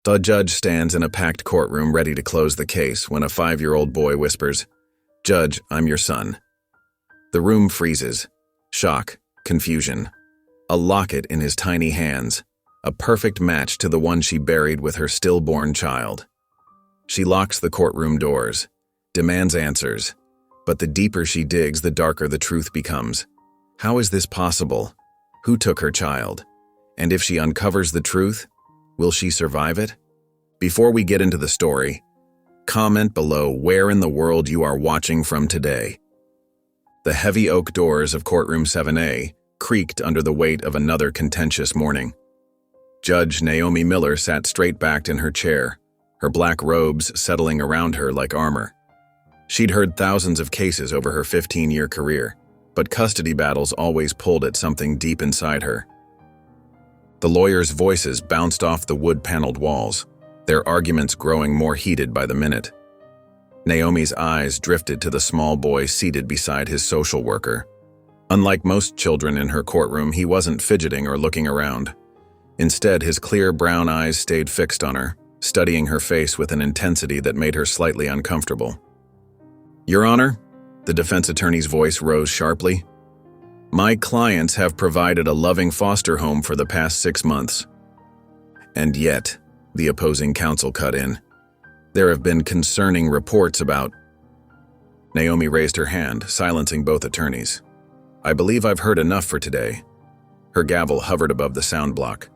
The judge stands in a packed courtroom ready to close the case when a 5-year-old boy whispers, "Judge, I'm your son." The room freezes. Shock, confusion. A locket in his tiny hands, a perfect match to the one she buried with her stillborn child. She locks the courtroom doors, demands answers, but the deeper she digs, the darker the truth becomes. How is this possible? Who took her child? And if she uncovers the truth, will she survive it? Before we get into the story, comment below where in the world you are watching from today. The heavy oak doors of Courtroom 7A creaked under the weight of another contentious morning. Judge Naomi Miller sat straight-backed in her chair, her black robes settling around her like armor. She'd heard thousands of cases over her 15-year career, but custody battles always pulled at something deep inside her. The lawyers' voices bounced off the wood-paneled walls, their arguments growing more heated by the minute. Naomi's eyes drifted to the small boy seated beside his social worker. Unlike most children in her courtroom, he wasn't fidgeting or looking around. Instead, his clear brown eyes stayed fixed on her, studying her face with an intensity that made her slightly uncomfortable. "Your Honor," the defense attorney's voice rose sharply, "my clients have provided a loving foster home for the past 6 months. And yet," the opposing counsel cut in, "there have been concerning reports about—" Naomi raised her hand, silencing both attorneys. "I believe I've heard enough for today." Her gavel hovered above the sound block.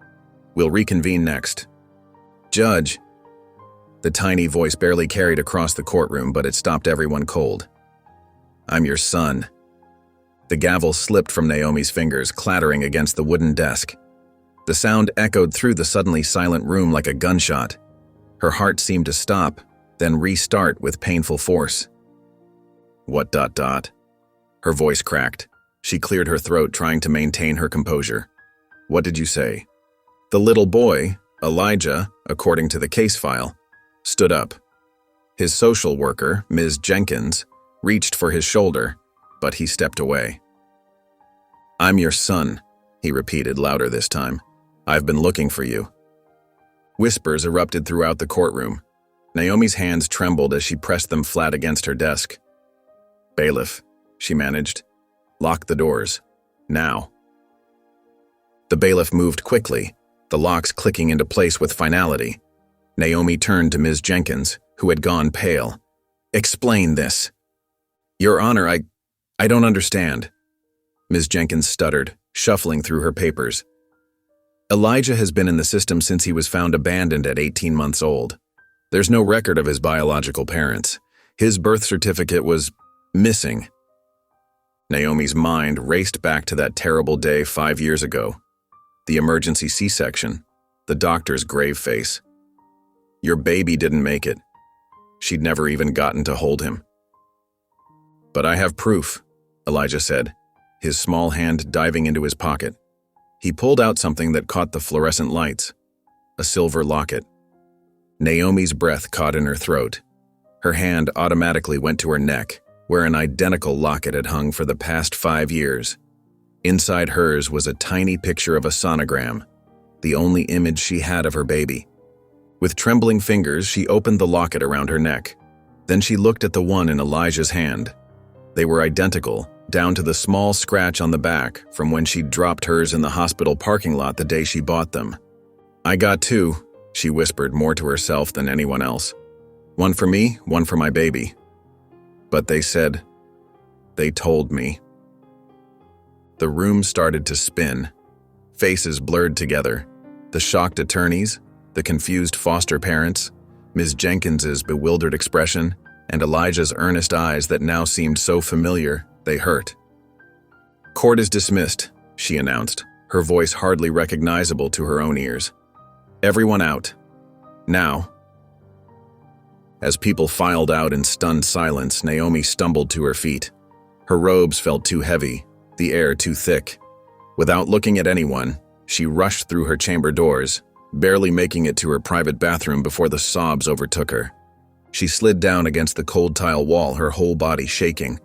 "We'll reconvene next." "Judge." The tiny voice barely carried across the courtroom, but it stopped everyone cold. "I'm your son." The gavel slipped from Naomi's fingers, clattering against the wooden desk. The sound echoed through the suddenly silent room like a gunshot. Her heart seemed to stop, then restart with painful force. "What ... Her voice cracked. She cleared her throat, trying to maintain her composure. "What did you say?" The little boy, Elijah, according to the case file, stood up. His social worker, Ms. Jenkins, reached for his shoulder, but he stepped away. "I'm your son," he repeated, louder this time. "I've been looking for you." Whispers erupted throughout the courtroom. Naomi's hands trembled as she pressed them flat against her desk. "Bailiff," she managed. "Lock the doors. Now." The bailiff moved quickly, the locks clicking into place with finality. Naomi turned to Ms. Jenkins, who had gone pale. "Explain this." "Your Honor, I don't understand." Ms. Jenkins stuttered, shuffling through her papers. "Elijah has been in the system since he was found abandoned at 18 months old. There's no record of his biological parents. His birth certificate was missing." Naomi's mind raced back to that terrible day 5 years ago. The emergency C-section, the doctor's grave face. Your baby didn't make it. She'd never even gotten to hold him. "But I have proof," Elijah said, his small hand diving into his pocket. He pulled out something that caught the fluorescent lights, a silver locket. Naomi's breath caught in her throat. Her hand automatically went to her neck, where an identical locket had hung for the past 5 years. Inside hers was a tiny picture of a sonogram, the only image she had of her baby. With trembling fingers, she opened the locket around her neck. Then she looked at the one in Elijah's hand. They were identical, down to the small scratch on the back from when she'd dropped hers in the hospital parking lot the day she bought them. "I got 2, she whispered more to herself than anyone else. "One for me, one for my baby. But they told me." The room started to spin. Faces blurred together. The shocked attorneys, the confused foster parents, Ms. Jenkins's bewildered expression, and Elijah's earnest eyes that now seemed so familiar, they hurt. "Court is dismissed," she announced, her voice hardly recognizable to her own ears. "Everyone out. Now." As people filed out in stunned silence, Naomi stumbled to her feet. Her robes felt too heavy, the air too thick. Without looking at anyone, she rushed through her chamber doors, barely making it to her private bathroom before the sobs overtook her. She slid down against the cold tile wall, her whole body shaking,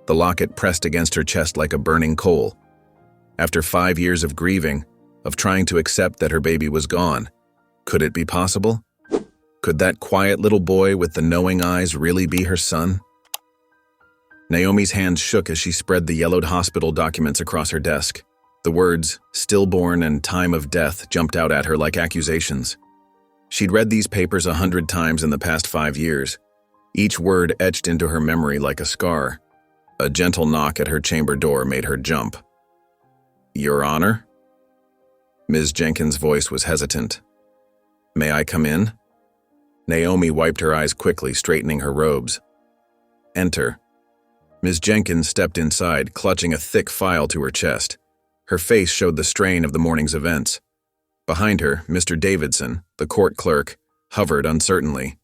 the locket pressed against her chest like a burning coal. After 5 years of grieving, of trying to accept that her baby was gone, could it be possible? Could that quiet little boy with the knowing eyes really be her son? Naomi's hands shook as she spread the yellowed hospital documents across her desk. The words, stillborn and time of death, jumped out at her like accusations. She'd read these papers 100 times in the past 5 years, each word etched into her memory like a scar. A gentle knock at her chamber door made her jump. "Your Honor?" Ms. Jenkins' voice was hesitant. "May I come in?" Naomi wiped her eyes quickly, straightening her robes. "Enter." Ms. Jenkins stepped inside, clutching a thick file to her chest. Her face showed the strain of the morning's events. Behind her, Mr. Davidson, the court clerk, hovered uncertainly.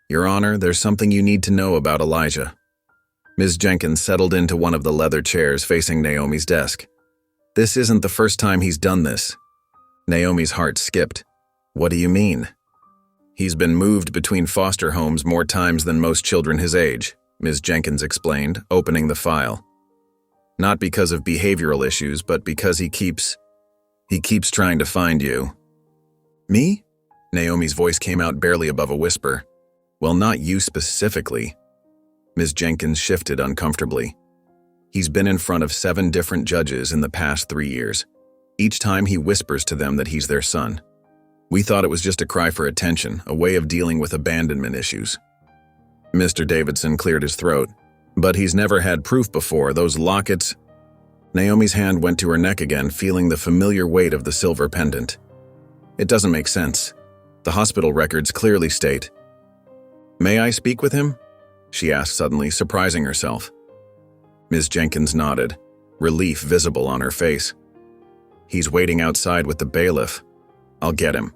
"Your Honor, there's something you need to know about Elijah." Ms. Jenkins settled into one of the leather chairs facing Naomi's desk. "This isn't the first time he's done this." Naomi's heart skipped. "What do you mean?" "He's been moved between foster homes more times than most children his age," Ms. Jenkins explained, opening the file. "Not because of behavioral issues, but because he keeps trying to find you." "Me?" Naomi's voice came out barely above a whisper. "Well, not you specifically." Ms. Jenkins shifted uncomfortably. "He's been in front of 7 different judges in the past 3 years. Each time he whispers to them that he's their son. We thought it was just a cry for attention, a way of dealing with abandonment issues." Mr. Davidson cleared his throat. "But he's never had proof before. Those lockets—" Naomi's hand went to her neck again, feeling the familiar weight of the silver pendant. "It doesn't make sense. The hospital records clearly state—" "May I speak with him?" she asked suddenly, surprising herself. Ms. Jenkins nodded, relief visible on her face. "He's waiting outside with the bailiff. I'll get him."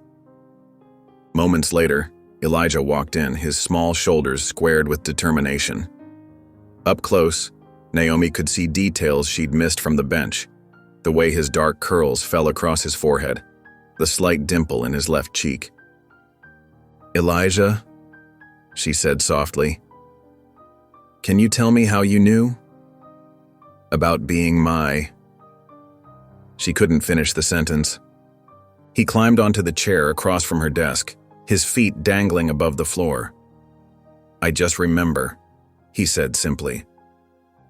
Moments later, Elijah walked in, his small shoulders squared with determination. Up close, Naomi could see details she'd missed from the bench, the way his dark curls fell across his forehead, the slight dimple in his left cheek. "Elijah," she said softly, "can you tell me how you knew? About being my—" She couldn't finish the sentence. He climbed onto the chair across from her desk, his feet dangling above the floor. "I just remember," he said simply.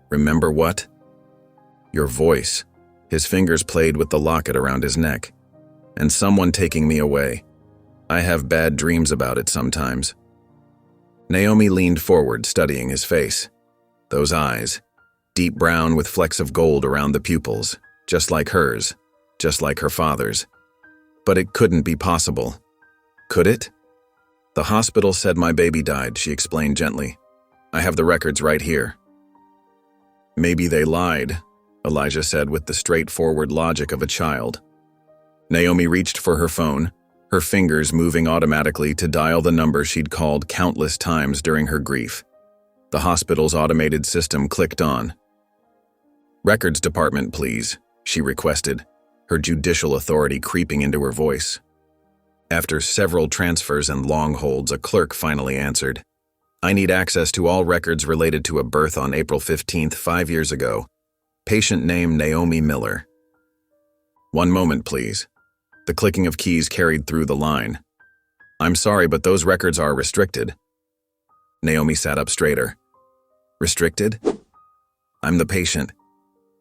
"Remember what?" "Your voice." His fingers played with the locket around his neck. "And someone taking me away. I have bad dreams about it sometimes." Naomi leaned forward, studying his face. Those eyes, deep brown with flecks of gold around the pupils, just like hers, just like her father's. But it couldn't be possible. Could it? "The hospital said my baby died," she explained gently. "I have the records right here." "Maybe they lied," Elijah said with the straightforward logic of a child. Naomi reached for her phone, her fingers moving automatically to dial the number she'd called countless times during her grief. The hospital's automated system clicked on. "Records department, please," she requested, her judicial authority creeping into her voice. After several transfers and long holds, a clerk finally answered. "I need access to all records related to a birth on April 15th, 5 years ago. Patient name Naomi Miller." "One moment, please." The clicking of keys carried through the line. "I'm sorry, but those records are restricted." Naomi sat up straighter. "Restricted? I'm the patient.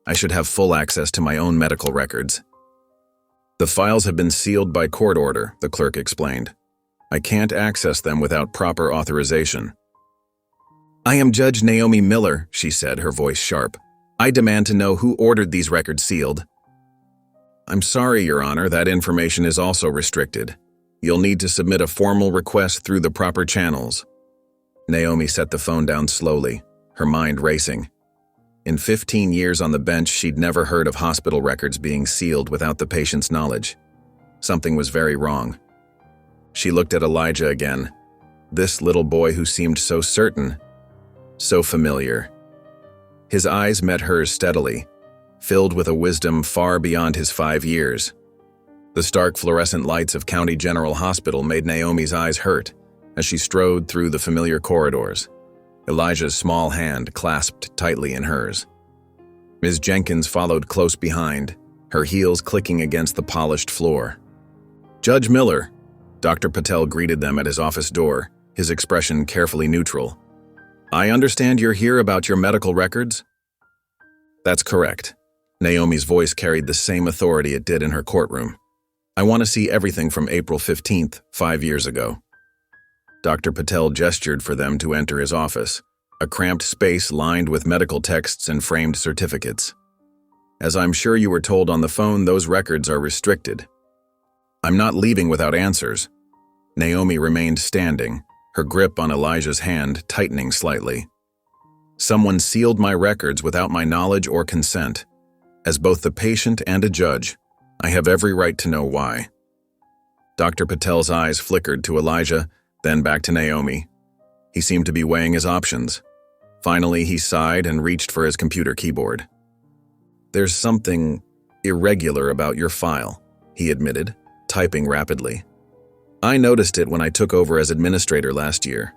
I should have full access to my own medical records." "The files have been sealed by court order," the clerk explained. "I can't access them without proper authorization." "I am Judge Naomi Miller," she said, her voice sharp. "I demand to know who ordered these records sealed." "I'm sorry, Your Honor, that information is also restricted. You'll need to submit a formal request through the proper channels." Naomi set the phone down slowly, her mind racing. In 15 years on the bench, she'd never heard of hospital records being sealed without the patient's knowledge. Something was very wrong. She looked at Elijah again. This little boy who seemed so certain, so familiar. His eyes met hers steadily, filled with a wisdom far beyond his 5 years. The stark fluorescent lights of County General Hospital made Naomi's eyes hurt as she strode through the familiar corridors, Elijah's small hand clasped tightly in hers. Ms. Jenkins followed close behind, her heels clicking against the polished floor. "Judge Miller," Dr. Patel greeted them at his office door, his expression carefully neutral. "I understand you're here about your medical records?" "That's correct." Naomi's voice carried the same authority it did in her courtroom. "I want to see everything from April 15th, 5 years ago." Dr. Patel gestured for them to enter his office, a cramped space lined with medical texts and framed certificates. "As I'm sure you were told on the phone, those records are restricted." "I'm not leaving without answers." Naomi remained standing, her grip on Elijah's hand tightening slightly. "Someone sealed my records without my knowledge or consent. As both the patient and a judge, I have every right to know why." Dr. Patel's eyes flickered to Elijah, then back to Naomi. He seemed to be weighing his options. Finally, he sighed and reached for his computer keyboard. "There's something irregular about your file," he admitted, typing rapidly. "I noticed it when I took over as administrator last year.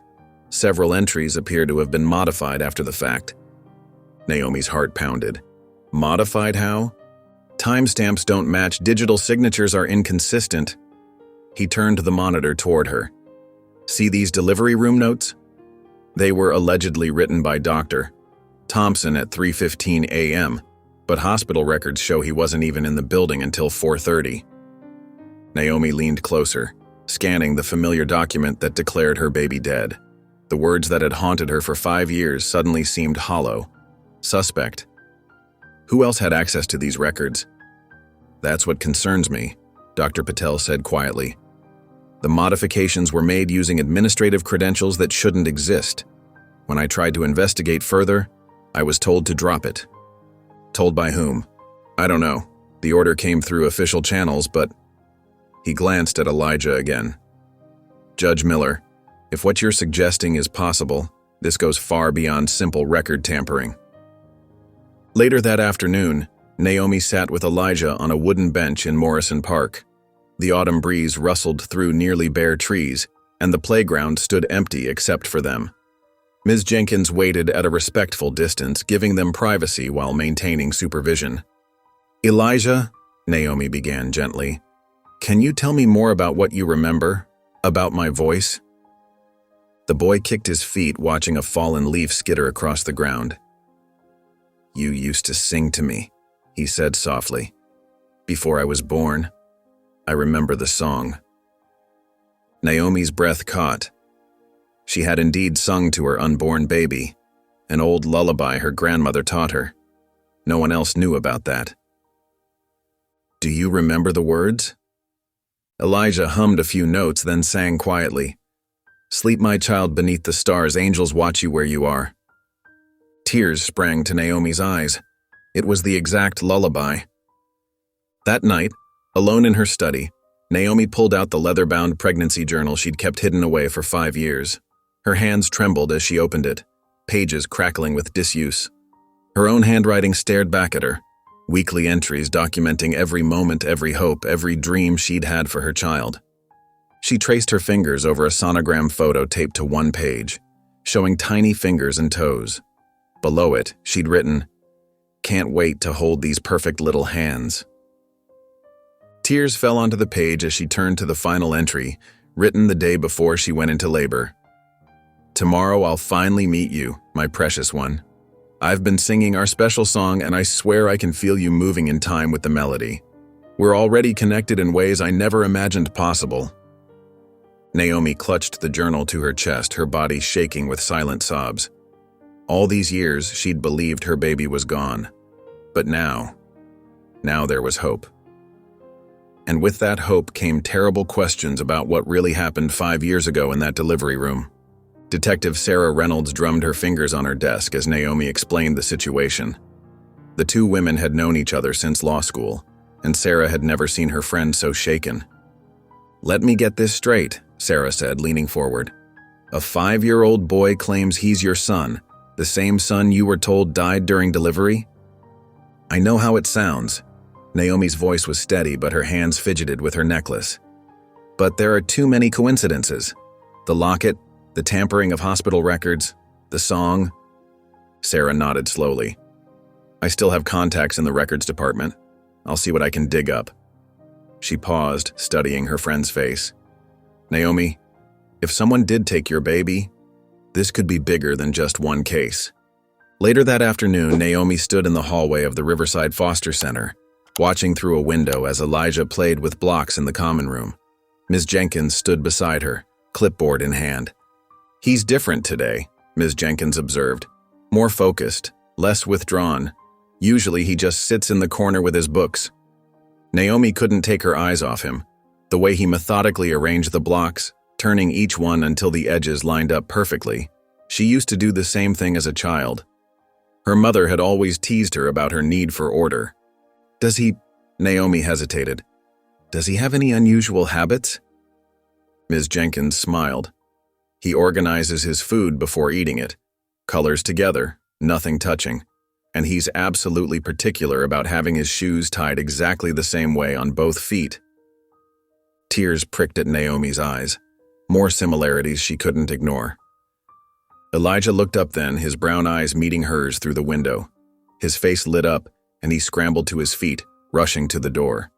Several entries appear to have been modified after the fact." Naomi's heart pounded. "Modified how?" "Timestamps don't match. Digital signatures are inconsistent." He turned the monitor toward her. "See these delivery room notes? They were allegedly written by Dr. Thompson at 3:15 a.m., but hospital records show he wasn't even in the building until 4:30. Naomi leaned closer, scanning the familiar document that declared her baby dead. The words that had haunted her for 5 years suddenly seemed hollow. Suspect. Who else had access to these records? "That's what concerns me," Dr. Patel said quietly. "The modifications were made using administrative credentials that shouldn't exist. When I tried to investigate further, I was told to drop it." "Told by whom?" "I don't know. The order came through official channels, but..." He glanced at Elijah again. "Judge Miller, if what you're suggesting is possible, this goes far beyond simple record tampering." Later that afternoon, Naomi sat with Elijah on a wooden bench in Morrison Park. The autumn breeze rustled through nearly bare trees, and the playground stood empty except for them. Ms. Jenkins waited at a respectful distance, giving them privacy while maintaining supervision. "Elijah," Naomi began gently, "can you tell me more about what you remember? About my voice?" The boy kicked his feet, watching a fallen leaf skitter across the ground. "You used to sing to me," he said softly. "Before I was born. I remember the song." Naomi's breath caught. She had indeed sung to her unborn baby, an old lullaby her grandmother taught her. No one else knew about that. "Do you remember the words?" Elijah hummed a few notes, then sang quietly. "Sleep, my child, beneath the stars, angels watch you where you are." Tears sprang to Naomi's eyes. It was the exact lullaby. That night, alone in her study, Naomi pulled out the leather-bound pregnancy journal she'd kept hidden away for 5 years. Her hands trembled as she opened it, pages crackling with disuse. Her own handwriting stared back at her, weekly entries documenting every moment, every hope, every dream she'd had for her child. She traced her fingers over a sonogram photo taped to one page, showing tiny fingers and toes. Below it, she'd written, "Can't wait to hold these perfect little hands." Tears fell onto the page as she turned to the final entry, written the day before she went into labor. "Tomorrow I'll finally meet you, my precious one. I've been singing our special song, and I swear I can feel you moving in time with the melody. We're already connected in ways I never imagined possible." Naomi clutched the journal to her chest, her body shaking with silent sobs. All these years, she'd believed her baby was gone. But now there was hope. And with that hope came terrible questions about what really happened 5 years ago in that delivery room. Detective Sarah Reynolds drummed her fingers on her desk as Naomi explained the situation. The two women had known each other since law school, and Sarah had never seen her friend so shaken. "Let me get this straight," Sarah said, leaning forward. "A 5-year-old boy claims he's your son, the same son you were told died during delivery?" "I know how it sounds." Naomi's voice was steady, but her hands fidgeted with her necklace. "But there are too many coincidences. The locket, the tampering of hospital records, the song." Sarah nodded slowly. "I still have contacts in the records department. I'll see what I can dig up." She paused, studying her friend's face. Naomi, if someone did take your baby, this could be bigger than just one case. Later that afternoon, Naomi stood in the hallway of the Riverside Foster Center, watching through a window as Elijah played with blocks in the common room. Ms. Jenkins stood beside her, clipboard in hand. "He's different today," Ms. Jenkins observed. "More focused, less withdrawn. Usually he just sits in the corner with his books." Naomi couldn't take her eyes off him. The way he methodically arranged the blocks, turning each one until the edges lined up perfectly. She used to do the same thing as a child. Her mother had always teased her about her need for order. "Does he—" Naomi hesitated. "Does he have any unusual habits?" Ms. Jenkins smiled. "He organizes his food before eating it. Colors together, nothing touching. And he's absolutely particular about having his shoes tied exactly the same way on both feet." Tears pricked at Naomi's eyes. More similarities she couldn't ignore. Elijah looked up then, his brown eyes meeting hers through the window. His face lit up, and he scrambled to his feet, rushing to the door.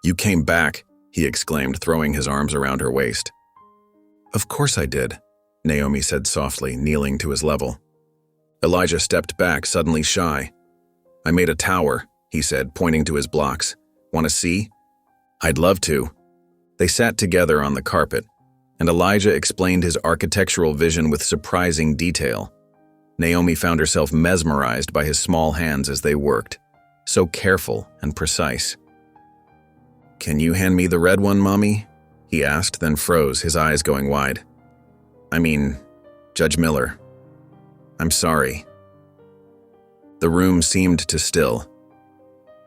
"You came back," he exclaimed, throwing his arms around her waist. "Of course I did," Naomi said softly, kneeling to his level. Elijah stepped back, suddenly shy. "I made a tower," he said, pointing to his blocks. "Want to see?" "I'd love to." They sat together on the carpet, and Elijah explained his architectural vision with surprising detail. Naomi found herself mesmerized by his small hands as they worked, so careful and precise. "Can you hand me the red one, Mommy?" he asked, then froze, his eyes going wide. "I mean, Judge Miller. I'm sorry." The room seemed to still.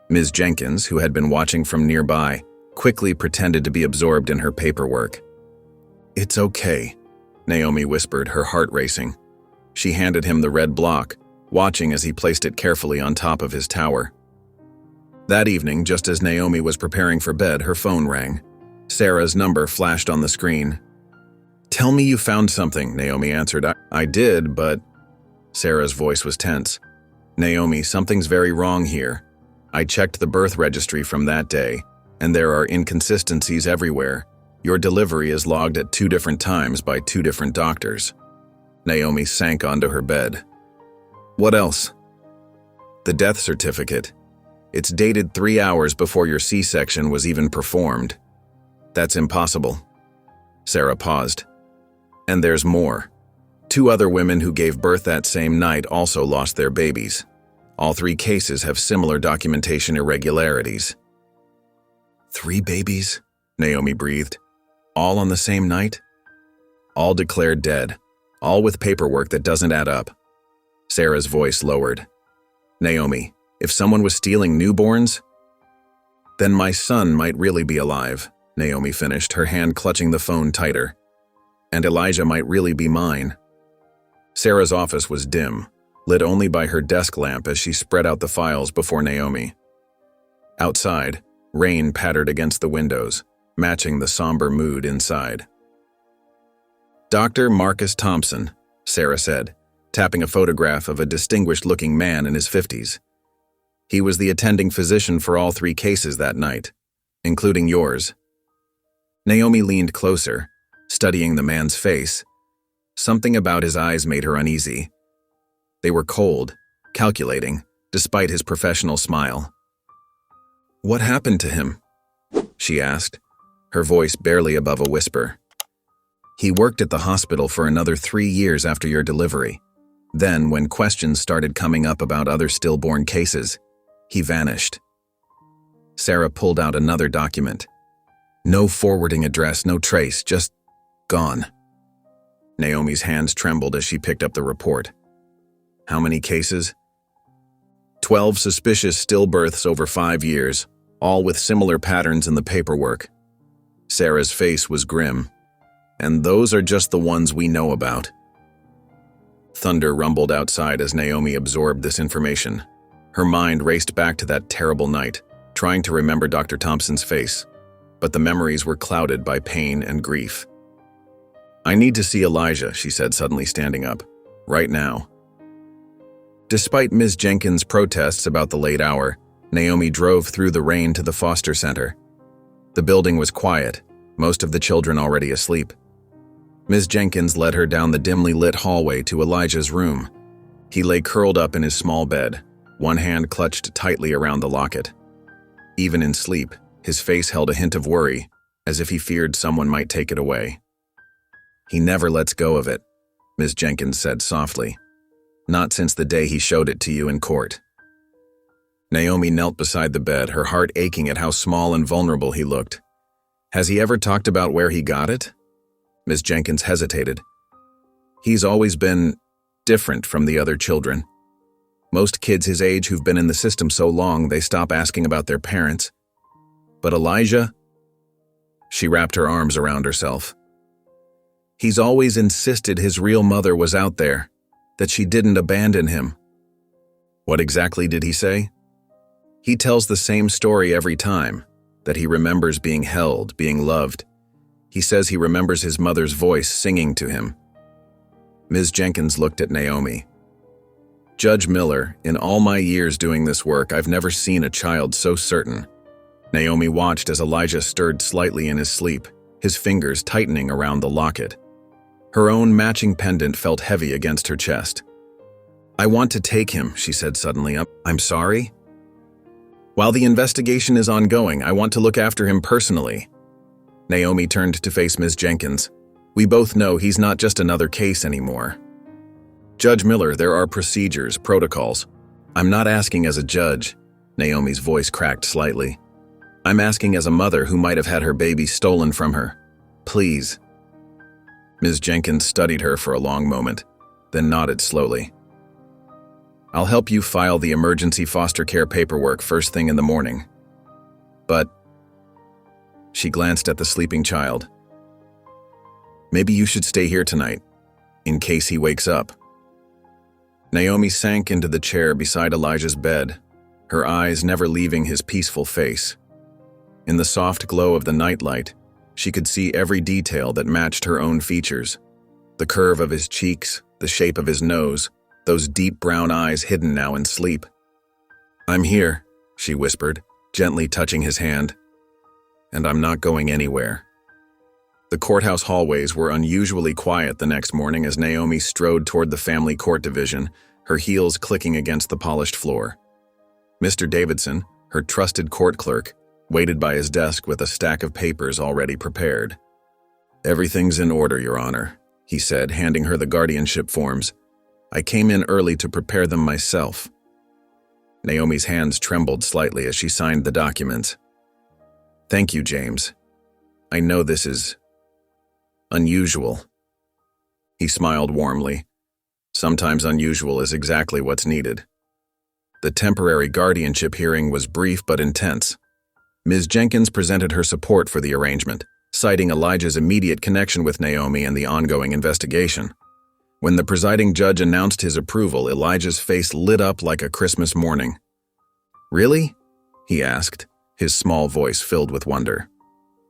Ms. Jenkins, who had been watching from nearby, quickly pretended to be absorbed in her paperwork. "It's okay," Naomi whispered, her heart racing. She handed him the red block, watching as he placed it carefully on top of his tower. That evening, just as Naomi was preparing for bed, her phone rang. Sarah's number flashed on the screen. "Tell me you found something," Naomi answered. I did, but..." Sarah's voice was tense. "Naomi, something's very wrong here. I checked the birth registry from that day, and there are inconsistencies everywhere. Your delivery is logged at 2 different times by 2 different doctors." Naomi sank onto her bed. "What else?" "The death certificate. It's dated 3 hours before your C-section was even performed." "That's impossible." Sarah paused. "And there's more. 2 other women who gave birth that same night also lost their babies. All 3 cases have similar documentation irregularities." "3 babies?" Naomi breathed. "All on the same night?" "All declared dead, all with paperwork that doesn't add up." Sarah's voice lowered. "Naomi, if someone was stealing newborns, then my son might really be alive," Naomi finished, her hand clutching the phone tighter. "And Elijah might really be mine." Sarah's office was dim, lit only by her desk lamp as she spread out the files before Naomi. Outside, rain pattered against the windows, matching the somber mood inside. "Dr. Marcus Thompson," Sarah said, tapping a photograph of a distinguished-looking man in his 50s. "He was the attending physician for all 3 cases that night, including yours." Naomi leaned closer, studying the man's face. Something about his eyes made her uneasy. They were cold, calculating, despite his professional smile. "What happened to him?" she asked, her voice barely above a whisper. "He worked at the hospital for another 3 years after your delivery. Then, when questions started coming up about other stillborn cases, he vanished." Sarah pulled out another document. "No forwarding address, no trace, just gone." Naomi's hands trembled as she picked up the report. "How many cases?" 12 suspicious stillbirths over 5 years, all with similar patterns in the paperwork." Sarah's face was grim. "And those are just the ones we know about." Thunder rumbled outside as Naomi absorbed this information. Her mind raced back to that terrible night, trying to remember Dr. Thompson's face, but the memories were clouded by pain and grief. "I need to see Elijah," she said, suddenly standing up. "Right now." Despite Ms. Jenkins' protests about the late hour, Naomi drove through the rain to the foster center. The building was quiet, most of the children already asleep. Ms. Jenkins led her down the dimly lit hallway to Elijah's room. He lay curled up in his small bed, one hand clutched tightly around the locket. Even in sleep, his face held a hint of worry, as if he feared someone might take it away. "He never lets go of it," Ms. Jenkins said softly. "Not since the day he showed it to you in court." Naomi knelt beside the bed, her heart aching at how small and vulnerable he looked. "Has he ever talked about where he got it?" Ms. Jenkins hesitated. "He's always been different from the other children. Most kids his age who've been in the system so long, they stop asking about their parents. But Elijah?" She wrapped her arms around herself. "He's always insisted his real mother was out there, that she didn't abandon him." "What exactly did he say?" "He tells the same story every time, that he remembers being held, being loved. He says he remembers his mother's voice singing to him." Ms. Jenkins looked at Naomi. "Judge Miller, in all my years doing this work, I've never seen a child so certain." Naomi watched as Elijah stirred slightly in his sleep, his fingers tightening around the locket. Her own matching pendant felt heavy against her chest. "I want to take him," she said suddenly. "I'm sorry? While the investigation is ongoing, I want to look after him personally." Naomi turned to face Ms. Jenkins. "We both know he's not just another case anymore. Judge Miller, there are procedures, protocols. I'm not asking as a judge." Naomi's voice cracked slightly. "I'm asking as a mother who might have had her baby stolen from her. Please." Ms. Jenkins studied her for a long moment, then nodded slowly. "I'll help you file the emergency foster care paperwork first thing in the morning. But," she glanced at the sleeping child, "maybe you should stay here tonight, in case he wakes up." Naomi sank into the chair beside Elijah's bed, her eyes never leaving his peaceful face. In the soft glow of the nightlight, she could see every detail that matched her own features. The curve of his cheeks, the shape of his nose, those deep brown eyes hidden now in sleep. "I'm here," she whispered, gently touching his hand. "And I'm not going anywhere." The courthouse hallways were unusually quiet the next morning as Naomi strode toward the family court division, her heels clicking against the polished floor. Mr. Davidson, her trusted court clerk, waited by his desk with a stack of papers already prepared. "Everything's in order, Your Honor," he said, handing her the guardianship forms. "I came in early to prepare them myself." Naomi's hands trembled slightly as she signed the documents. "Thank you, James. I know this is unusual." He smiled warmly. Sometimes unusual is exactly what's needed. The temporary guardianship hearing was brief but intense. Ms. Jenkins presented her support for the arrangement, citing Elijah's immediate connection with Naomi and the ongoing investigation. When the presiding judge announced his approval, Elijah's face lit up like a Christmas morning. "Really?" he asked, his small voice filled with wonder.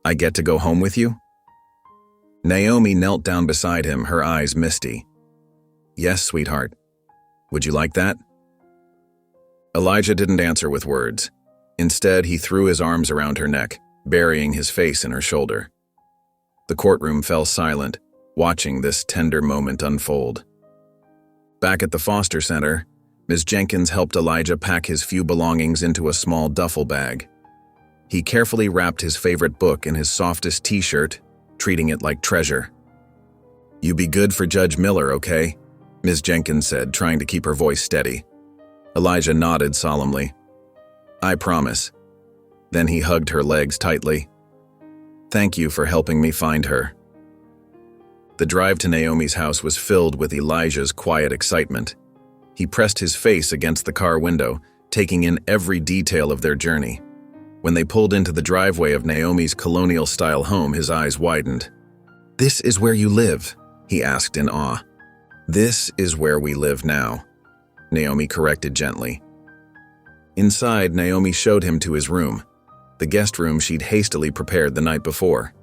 "I get to go home with you?" Naomi knelt down beside him, her eyes misty. "Yes, sweetheart. Would you like that?" Elijah didn't answer with words. Instead, he threw his arms around her neck, burying his face in her shoulder. The courtroom fell silent, watching this tender moment unfold. Back at the foster center, Ms. Jenkins helped Elijah pack his few belongings into a small duffel bag. He carefully wrapped his favorite book in his softest t-shirt, treating it like treasure. "You be good for Judge Miller, okay?" Ms. Jenkins said, trying to keep her voice steady. Elijah nodded solemnly. "I promise." Then he hugged her legs tightly. "Thank you for helping me find her." The drive to Naomi's house was filled with Elijah's quiet excitement. He pressed his face against the car window, taking in every detail of their journey. When they pulled into the driveway of Naomi's colonial-style home, his eyes widened. "This is where you live?" he asked in awe. "This is where we live now," Naomi corrected gently. Inside, Naomi showed him to his room, the guest room she'd hastily prepared the night before.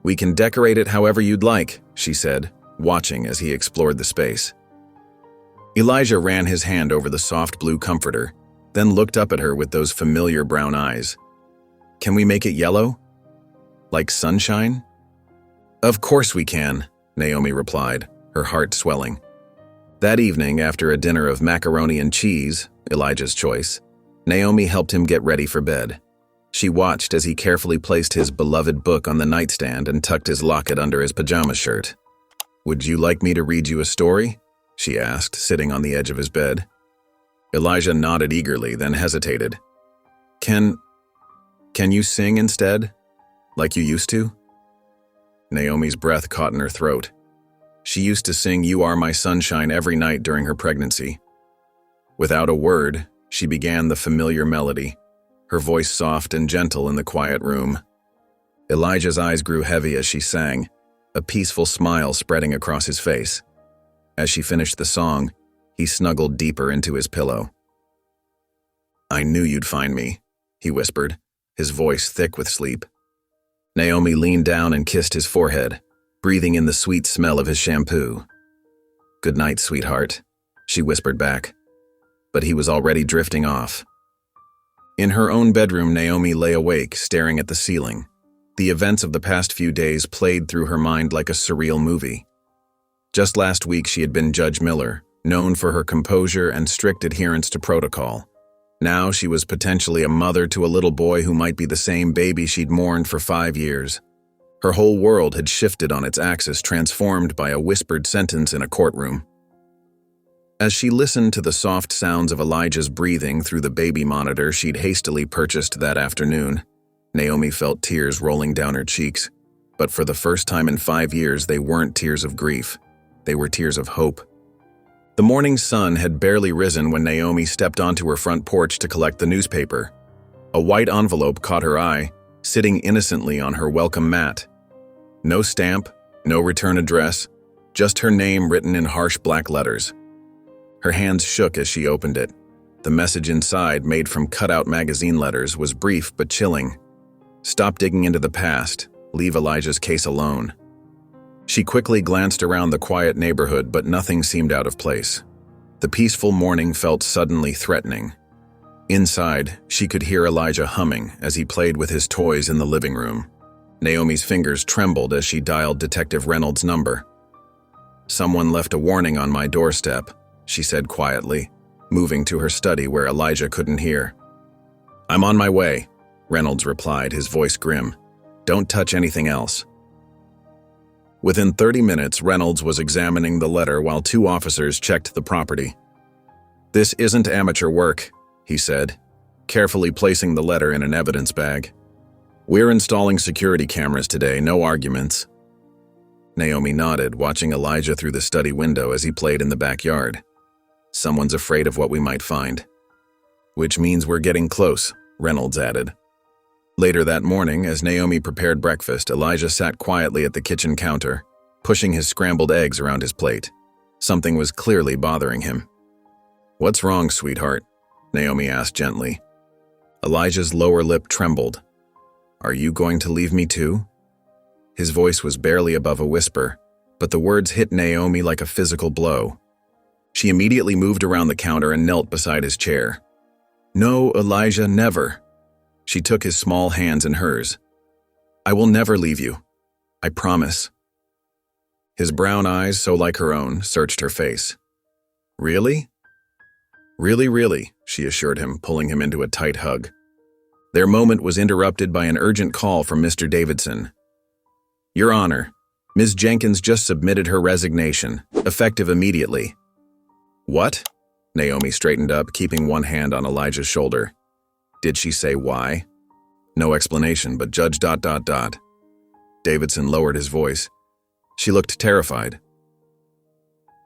"We can decorate it however you'd like," she said, watching as he explored the space. Elijah ran his hand over the soft blue comforter, then looked up at her with those familiar brown eyes. "Can we make it yellow?" Like sunshine? Of course we can, Naomi replied, her heart swelling. That evening, after a dinner of macaroni and cheese, Elijah's choice, Naomi helped him get ready for bed. She watched as he carefully placed his beloved book on the nightstand and tucked his locket under his pajama shirt. Would you like me to read you a story? She asked, sitting on the edge of his bed. Elijah nodded eagerly, then hesitated. Can you sing instead? Like you used to? Naomi's breath caught in her throat. She used to sing "You Are My Sunshine" every night during her pregnancy. Without a word, she began the familiar melody, her voice soft and gentle in the quiet room. Elijah's eyes grew heavy as she sang, a peaceful smile spreading across his face. As she finished the song, he snuggled deeper into his pillow. I knew you'd find me, he whispered, his voice thick with sleep. Naomi leaned down and kissed his forehead, breathing in the sweet smell of his shampoo. Good night, sweetheart, she whispered back. But he was already drifting off. In her own bedroom, Naomi lay awake, staring at the ceiling. The events of the past few days played through her mind like a surreal movie. Just last week, she had been Judge Miller, known for her composure and strict adherence to protocol. Now she was potentially a mother to a little boy who might be the same baby she'd mourned for 5 years. Her whole world had shifted on its axis, transformed by a whispered sentence in a courtroom. As she listened to the soft sounds of Elijah's breathing through the baby monitor she'd hastily purchased that afternoon, Naomi felt tears rolling down her cheeks. But for the first time in 5 years, they weren't tears of grief. They were tears of hope. The morning sun had barely risen when Naomi stepped onto her front porch to collect the newspaper. A white envelope caught her eye, sitting innocently on her welcome mat. No stamp, no return address, just her name written in harsh black letters. Her hands shook as she opened it. The message inside, made from cut-out magazine letters, was brief but chilling. Stop digging into the past. Leave Elijah's case alone. She quickly glanced around the quiet neighborhood, but nothing seemed out of place. The peaceful morning felt suddenly threatening. Inside, she could hear Elijah humming as he played with his toys in the living room. Naomi's fingers trembled as she dialed Detective Reynolds' number. Someone left a warning on my doorstep, she said quietly, moving to her study where Elijah couldn't hear. I'm on my way, Reynolds replied, his voice grim. Don't touch anything else. Within 30 minutes, Reynolds was examining the letter while 2 officers checked the property. This isn't amateur work, he said, carefully placing the letter in an evidence bag. We're installing security cameras today, no arguments. Naomi nodded, watching Elijah through the study window as he played in the backyard. Someone's afraid of what we might find. Which means we're getting close, Reynolds added. Later that morning, as Naomi prepared breakfast, Elijah sat quietly at the kitchen counter, pushing his scrambled eggs around his plate. Something was clearly bothering him. What's wrong, sweetheart? Naomi asked gently. Elijah's lower lip trembled. Are you going to leave me too? His voice was barely above a whisper, but the words hit Naomi like a physical blow. She immediately moved around the counter and knelt beside his chair. No, Elijah, never. She took his small hands in hers. I will never leave you. I promise. His brown eyes, so like her own, searched her face. Really? Really, she assured him, pulling him into a tight hug. Their moment was interrupted by an urgent call from Mr. Davidson. Your Honor, Ms. Jenkins just submitted her resignation, effective immediately. What? Naomi straightened up, keeping one hand on Elijah's shoulder. Did she say why? No explanation, but Judge ... Davidson lowered his voice. She looked terrified.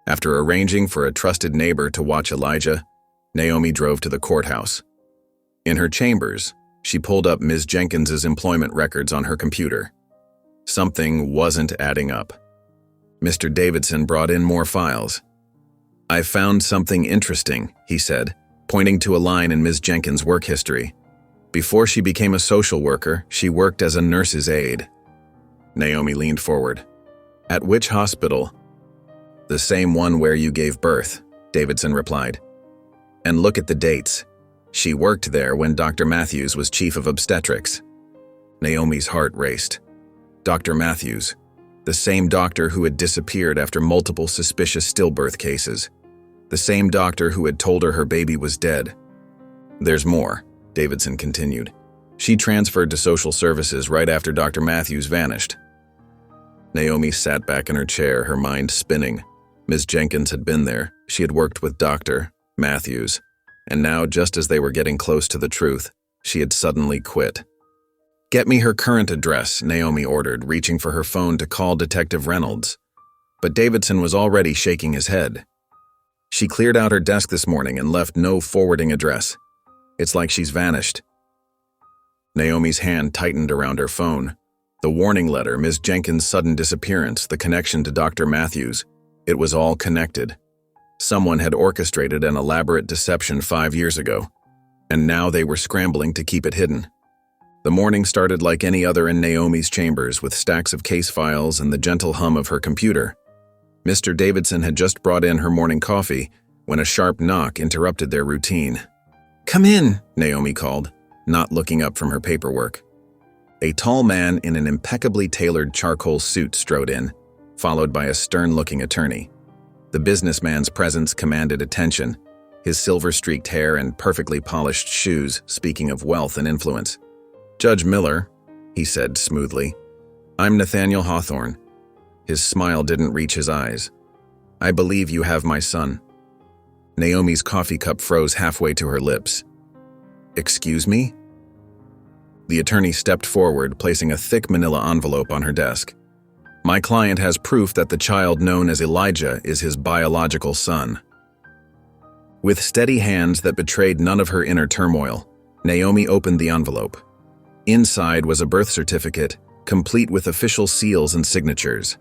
After arranging for a trusted neighbor to watch Elijah, Naomi drove to the courthouse. In her chambers, she pulled up Ms. Jenkins's employment records on her computer. Something wasn't adding up. Mr. Davidson brought in more files. I found something interesting, he said, pointing to a line in Ms. Jenkins' work history. Before she became a social worker, she worked as a nurse's aide. Naomi leaned forward. At which hospital? The same one where you gave birth, Davidson replied. And look at the dates. She worked there when Dr. Matthews was chief of obstetrics. Naomi's heart raced. Dr. Matthews, the same doctor who had disappeared after multiple suspicious stillbirth cases. The same doctor who had told her baby was dead. There's more, Davidson continued. She transferred to social services right after Dr. Matthews vanished. Naomi sat back in her chair, her mind spinning. Ms. Jenkins had been there. She had worked with Dr. Matthews. And now, just as they were getting close to the truth, she had suddenly quit. "Get me her current address," Naomi ordered, reaching for her phone to call Detective Reynolds. But Davidson was already shaking his head. "She cleared out her desk this morning and left no forwarding address. It's like she's vanished." Naomi's hand tightened around her phone. The warning letter, Ms. Jenkins' sudden disappearance, the connection to Dr. Matthews. It was all connected. Someone had orchestrated an elaborate deception 5 years ago, and now they were scrambling to keep it hidden. The morning started like any other in Naomi's chambers, with stacks of case files and the gentle hum of her computer. Mr. Davidson had just brought in her morning coffee when a sharp knock interrupted their routine. "Come in," Naomi called, not looking up from her paperwork. A tall man in an impeccably tailored charcoal suit strode in, followed by a stern-looking attorney. The businessman's presence commanded attention, his silver-streaked hair and perfectly polished shoes speaking of wealth and influence. "Judge Miller," he said smoothly. "I'm Nathaniel Hawthorne." His smile didn't reach his eyes. "I believe you have my son." Naomi's coffee cup froze halfway to her lips. "Excuse me?" The attorney stepped forward, placing a thick manila envelope on her desk. "My client has proof that the child known as Elijah is his biological son." With steady hands that betrayed none of her inner turmoil, Naomi opened the envelope. Inside was a birth certificate, complete with official seals and signatures.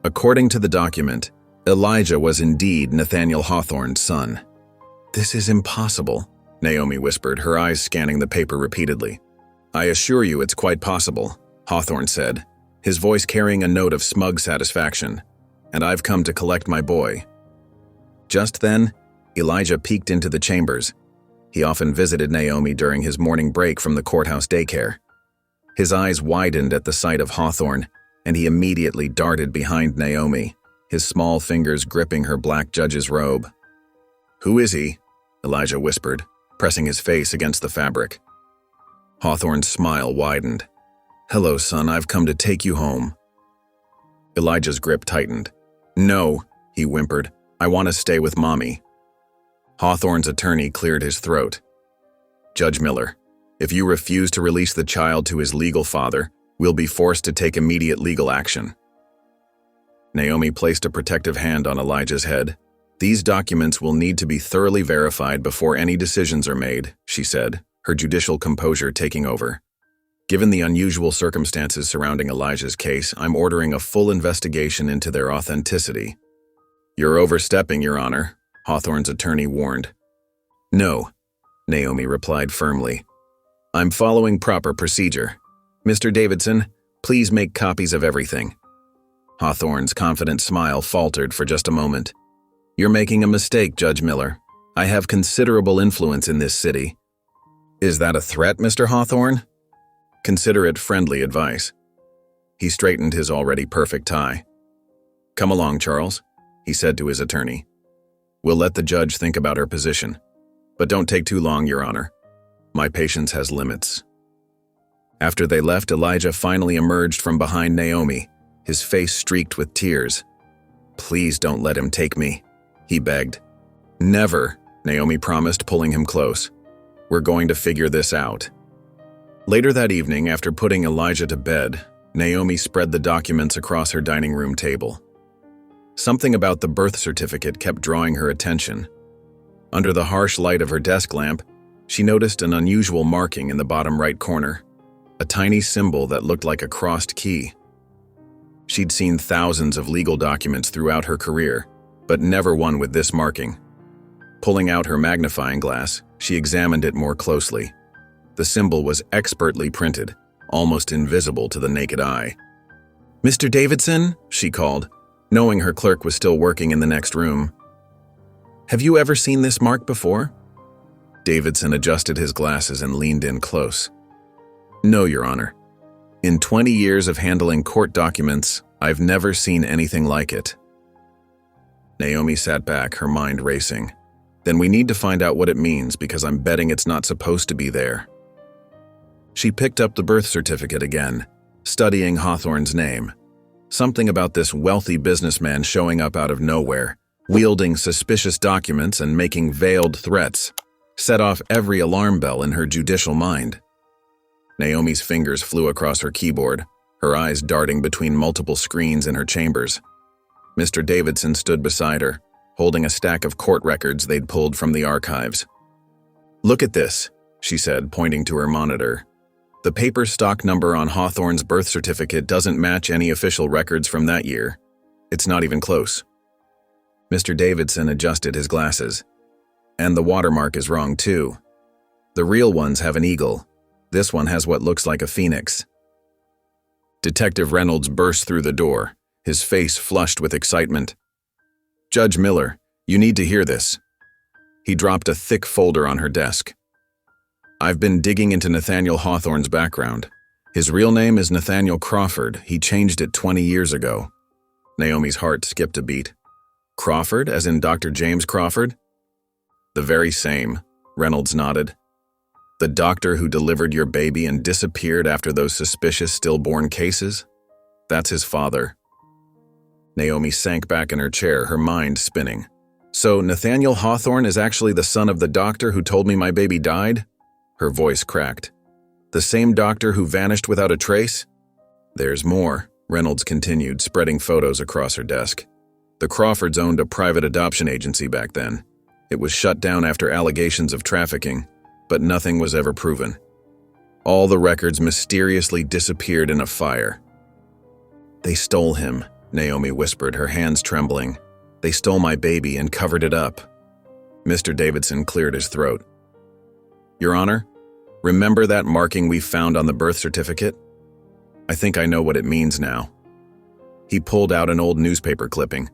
According to the document, Elijah was indeed Nathaniel Hawthorne's son. "This is impossible," Naomi whispered, her eyes scanning the paper repeatedly. "I assure you it's quite possible," Hawthorne said, his voice carrying a note of smug satisfaction. "And I've come to collect my boy." Just then, Elijah peeked into the chambers. He often visited Naomi during his morning break from the courthouse daycare. His eyes widened at the sight of Hawthorne, and he immediately darted behind Naomi, his small fingers gripping her black judge's robe. "Who is he?" Elijah whispered, pressing his face against the fabric. Hawthorne's smile widened. "Hello, son, I've come to take you home." Elijah's grip tightened. "No," he whimpered. "I want to stay with Mommy." Hawthorne's attorney cleared his throat. "Judge Miller, if you refuse to release the child to his legal father, we'll be forced to take immediate legal action." Naomi placed a protective hand on Elijah's head. "These documents will need to be thoroughly verified before any decisions are made," she said, her judicial composure taking over. "Given the unusual circumstances surrounding Elijah's case, I'm ordering a full investigation into their authenticity." "You're overstepping, Your Honor," Hawthorne's attorney warned. "No," Naomi replied firmly. "I'm following proper procedure. Mr. Davidson, please make copies of everything." Hawthorne's confident smile faltered for just a moment. "You're making a mistake, Judge Miller. I have considerable influence in this city." "Is that a threat, Mr. Hawthorne?" "Consider it friendly advice." He straightened his already perfect tie. "Come along, Charles," he said to his attorney. "We'll let the judge think about her position. But don't take too long, Your Honor. My patience has limits." After they left, Elijah finally emerged from behind Naomi, his face streaked with tears. "Please don't let him take me," he begged. "Never," Naomi promised, pulling him close. "We're going to figure this out." Later that evening, after putting Elijah to bed, Naomi spread the documents across her dining room table. Something about the birth certificate kept drawing her attention. Under the harsh light of her desk lamp, she noticed an unusual marking in the bottom right corner, a tiny symbol that looked like a crossed key. She'd seen thousands of legal documents throughout her career, but never one with this marking. Pulling out her magnifying glass, she examined it more closely. The symbol was expertly printed, almost invisible to the naked eye. "Mr. Davidson," she called, knowing her clerk was still working in the next room. "Have you ever seen this mark before?" Davidson adjusted his glasses and leaned in close. "No, Your Honor." In 20 years of handling court documents, I've never seen anything like it. Naomi sat back, her mind racing. Then we need to find out what it means because I'm betting it's not supposed to be there. She picked up the birth certificate again, studying Hawthorne's name. Something about this wealthy businessman showing up out of nowhere, wielding suspicious documents and making veiled threats, set off every alarm bell in her judicial mind. Naomi's fingers flew across her keyboard, her eyes darting between multiple screens in her chambers. Mr. Davidson stood beside her, holding a stack of court records they'd pulled from the archives. "Look at this," she said, pointing to her monitor. "The paper stock number on Hawthorne's birth certificate doesn't match any official records from that year. It's not even close." Mr. Davidson adjusted his glasses. "And the watermark is wrong too. The real ones have an eagle. This one has what looks like a phoenix." Detective Reynolds burst through the door, his face flushed with excitement. "Judge Miller, you need to hear this." He dropped a thick folder on her desk. "I've been digging into Nathaniel Hawthorne's background. His real name is Nathaniel Crawford. He changed it 20 years ago." Naomi's heart skipped a beat. "Crawford, as in Dr. James Crawford?" "The very same," Reynolds nodded. "The doctor who delivered your baby and disappeared after those suspicious stillborn cases? That's his father." Naomi sank back in her chair, her mind spinning. "So Nathaniel Hawthorne is actually the son of the doctor who told me my baby died?" Her voice cracked. "The same doctor who vanished without a trace?" "There's more," Reynolds continued, spreading photos across her desk. "The Crawfords owned a private adoption agency back then. It was shut down after allegations of trafficking, but nothing was ever proven. All the records mysteriously disappeared in a fire." "They stole him," Naomi whispered, her hands trembling. "They stole my baby and covered it up." Mr. Davidson cleared his throat. "Your Honor, remember that marking we found on the birth certificate? I think I know what it means now." He pulled out an old newspaper clipping.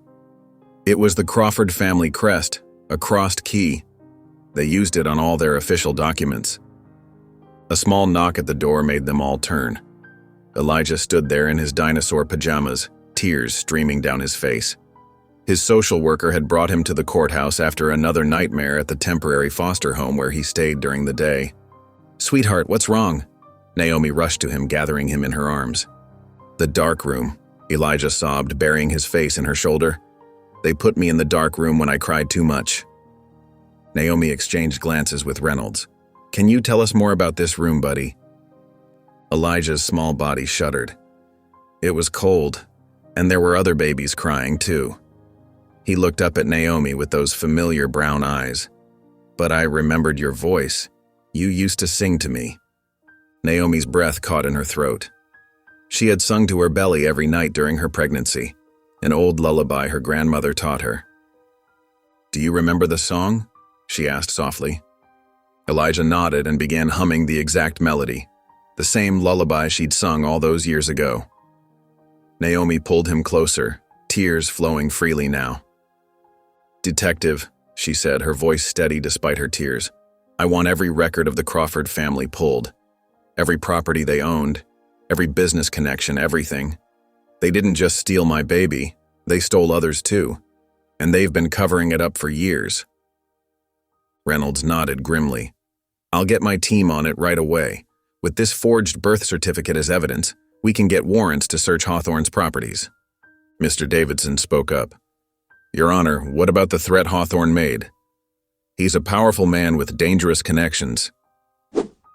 "It was the Crawford family crest, a crossed key. They used it on all their official documents." A small knock at the door made them all turn. Elijah stood there in his dinosaur pajamas, tears streaming down his face. His social worker had brought him to the courthouse after another nightmare at the temporary foster home where he stayed during the day. "Sweetheart, what's wrong?" Naomi rushed to him, gathering him in her arms. "The dark room," Elijah sobbed, burying his face in her shoulder. "They put me in the dark room when I cried too much." Naomi exchanged glances with Reynolds. "Can you tell us more about this room, buddy?" Elijah's small body shuddered. "It was cold, and there were other babies crying too." He looked up at Naomi with those familiar brown eyes. "But I remembered your voice. You used to sing to me." Naomi's breath caught in her throat. She had sung to her belly every night during her pregnancy, an old lullaby her grandmother taught her. "Do you remember the song?" she asked softly. Elijah nodded and began humming the exact melody, the same lullaby she'd sung all those years ago. Naomi pulled him closer, tears flowing freely now. "Detective," she said, her voice steady despite her tears, "I want every record of the Crawford family pulled. Every property they owned, every business connection, everything. They didn't just steal my baby, they stole others too, and they've been covering it up for years." Reynolds nodded grimly. "I'll get my team on it right away. With this forged birth certificate as evidence, we can get warrants to search Hawthorne's properties." Mr. Davidson spoke up. "Your Honor, what about the threat Hawthorne made? He's a powerful man with dangerous connections."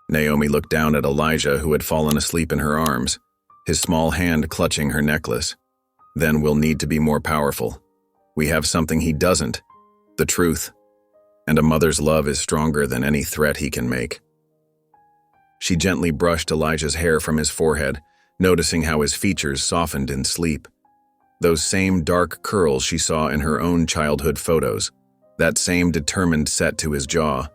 Naomi looked down at Elijah, who had fallen asleep in her arms, his small hand clutching her necklace. "Then we'll need to be more powerful. We have something he doesn't, the truth. And a mother's love is stronger than any threat he can make." She gently brushed Elijah's hair from his forehead, noticing how his features softened in sleep. Those same dark curls she saw in her own childhood photos, that same determined set to his jaw.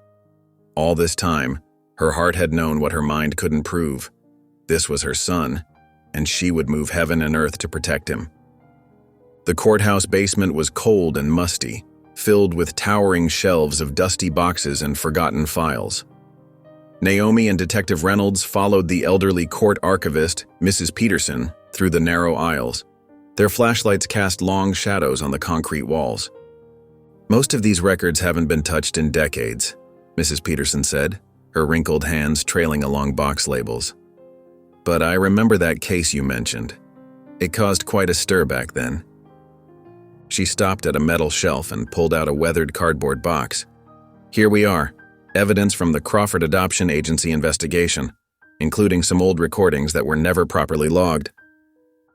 All this time, her heart had known what her mind couldn't prove. This was her son, and she would move heaven and earth to protect him. The courthouse basement was cold and musty, filled with towering shelves of dusty boxes and forgotten files. Naomi and Detective Reynolds followed the elderly court archivist, Mrs. Peterson, through the narrow aisles. Their flashlights cast long shadows on the concrete walls. "Most of these records haven't been touched in decades," Mrs. Peterson said, her wrinkled hands trailing along box labels. "But I remember that case you mentioned. It caused quite a stir back then." She stopped at a metal shelf and pulled out a weathered cardboard box. "Here we are, evidence from the Crawford Adoption Agency investigation, including some old recordings that were never properly logged."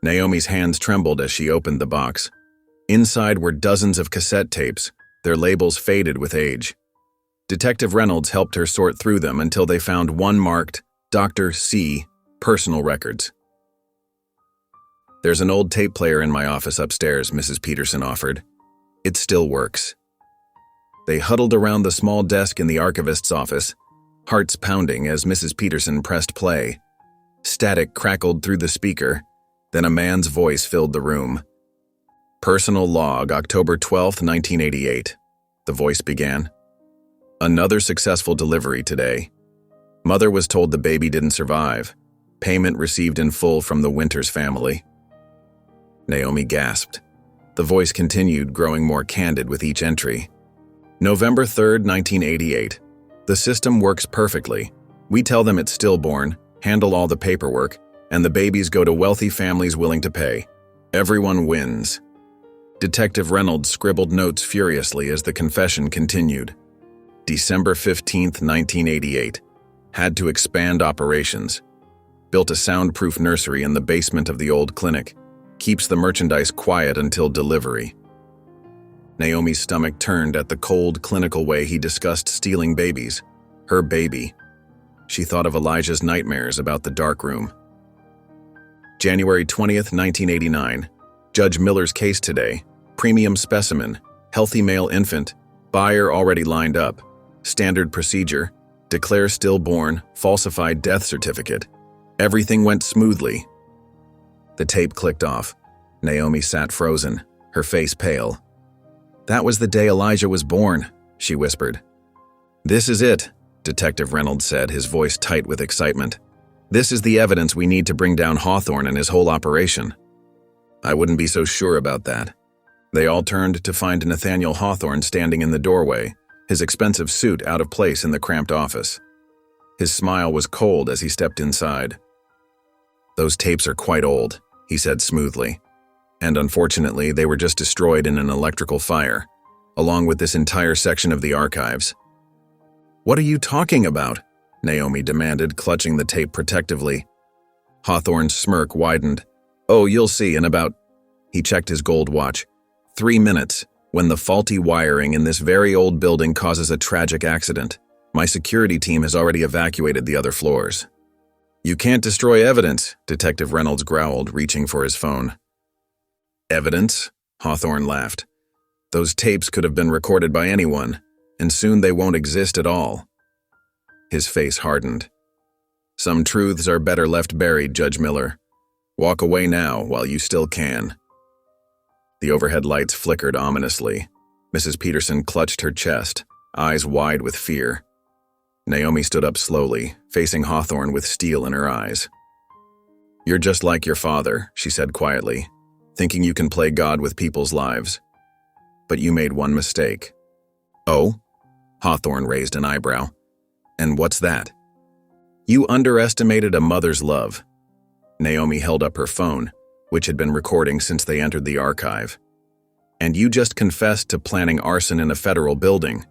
Naomi's hands trembled as she opened the box. Inside were dozens of cassette tapes, their labels faded with age. Detective Reynolds helped her sort through them until they found one marked Dr. C. Personal Records. "There's an old tape player in my office upstairs," Mrs. Peterson offered. "It still works." They huddled around the small desk in the archivist's office, hearts pounding as Mrs. Peterson pressed play. Static crackled through the speaker, then a man's voice filled the room. "Personal log, October 12, 1988, the voice began. "Another successful delivery today. Mother was told the baby didn't survive. Payment received in full from the Winters family." Naomi gasped. The voice continued, growing more candid with each entry. "November 3, 1988. The system works perfectly. We tell them it's stillborn, handle all the paperwork, and the babies go to wealthy families willing to pay. Everyone wins." Detective Reynolds scribbled notes furiously as the confession continued. "December 15, 1988. Had to expand operations. Built a soundproof nursery in the basement of the old clinic. Keeps the merchandise quiet until delivery." Naomi's stomach turned at the cold, clinical way he discussed stealing babies. Her baby. She thought of Elijah's nightmares about the dark room. January 20th, 1989. Judge Miller's case today. Premium specimen. Healthy male infant. Buyer already lined up. Standard procedure. Declare stillborn. Falsified death certificate. Everything went smoothly. The tape clicked off. Naomi sat frozen, her face pale. "That was the day Elijah was born," she whispered. "This is it," Detective Reynolds said, his voice tight with excitement. "This is the evidence we need to bring down Hawthorne and his whole operation." "I wouldn't be so sure about that." They all turned to find Nathaniel Hawthorne standing in the doorway, his expensive suit out of place in the cramped office. His smile was cold as he stepped inside. "Those tapes are quite old," he said smoothly. "And unfortunately, they were just destroyed in an electrical fire, along with this entire section of the archives." "What are you talking about?" Naomi demanded, clutching the tape protectively. Hawthorne's smirk widened. "Oh, you'll see in about—" He checked his gold watch. 3 minutes, when the faulty wiring in this very old building causes a tragic accident. My security team has already evacuated the other floors." "You can't destroy evidence," Detective Reynolds growled, reaching for his phone. "Evidence?" Hawthorne laughed. "Those tapes could have been recorded by anyone, and soon they won't exist at all." His face hardened. "Some truths are better left buried, Judge Miller. Walk away now while you still can." The overhead lights flickered ominously. Mrs. Peterson clutched her chest, eyes wide with fear. Naomi stood up slowly, facing Hawthorne with steel in her eyes. "You're just like your father," she said quietly, "thinking you can play God with people's lives. But you made one mistake." "Oh?" Hawthorne raised an eyebrow. "And what's that?" "You underestimated a mother's love." Naomi held up her phone, which had been recording since they entered the archive. "And you just confessed to planning arson in a federal building."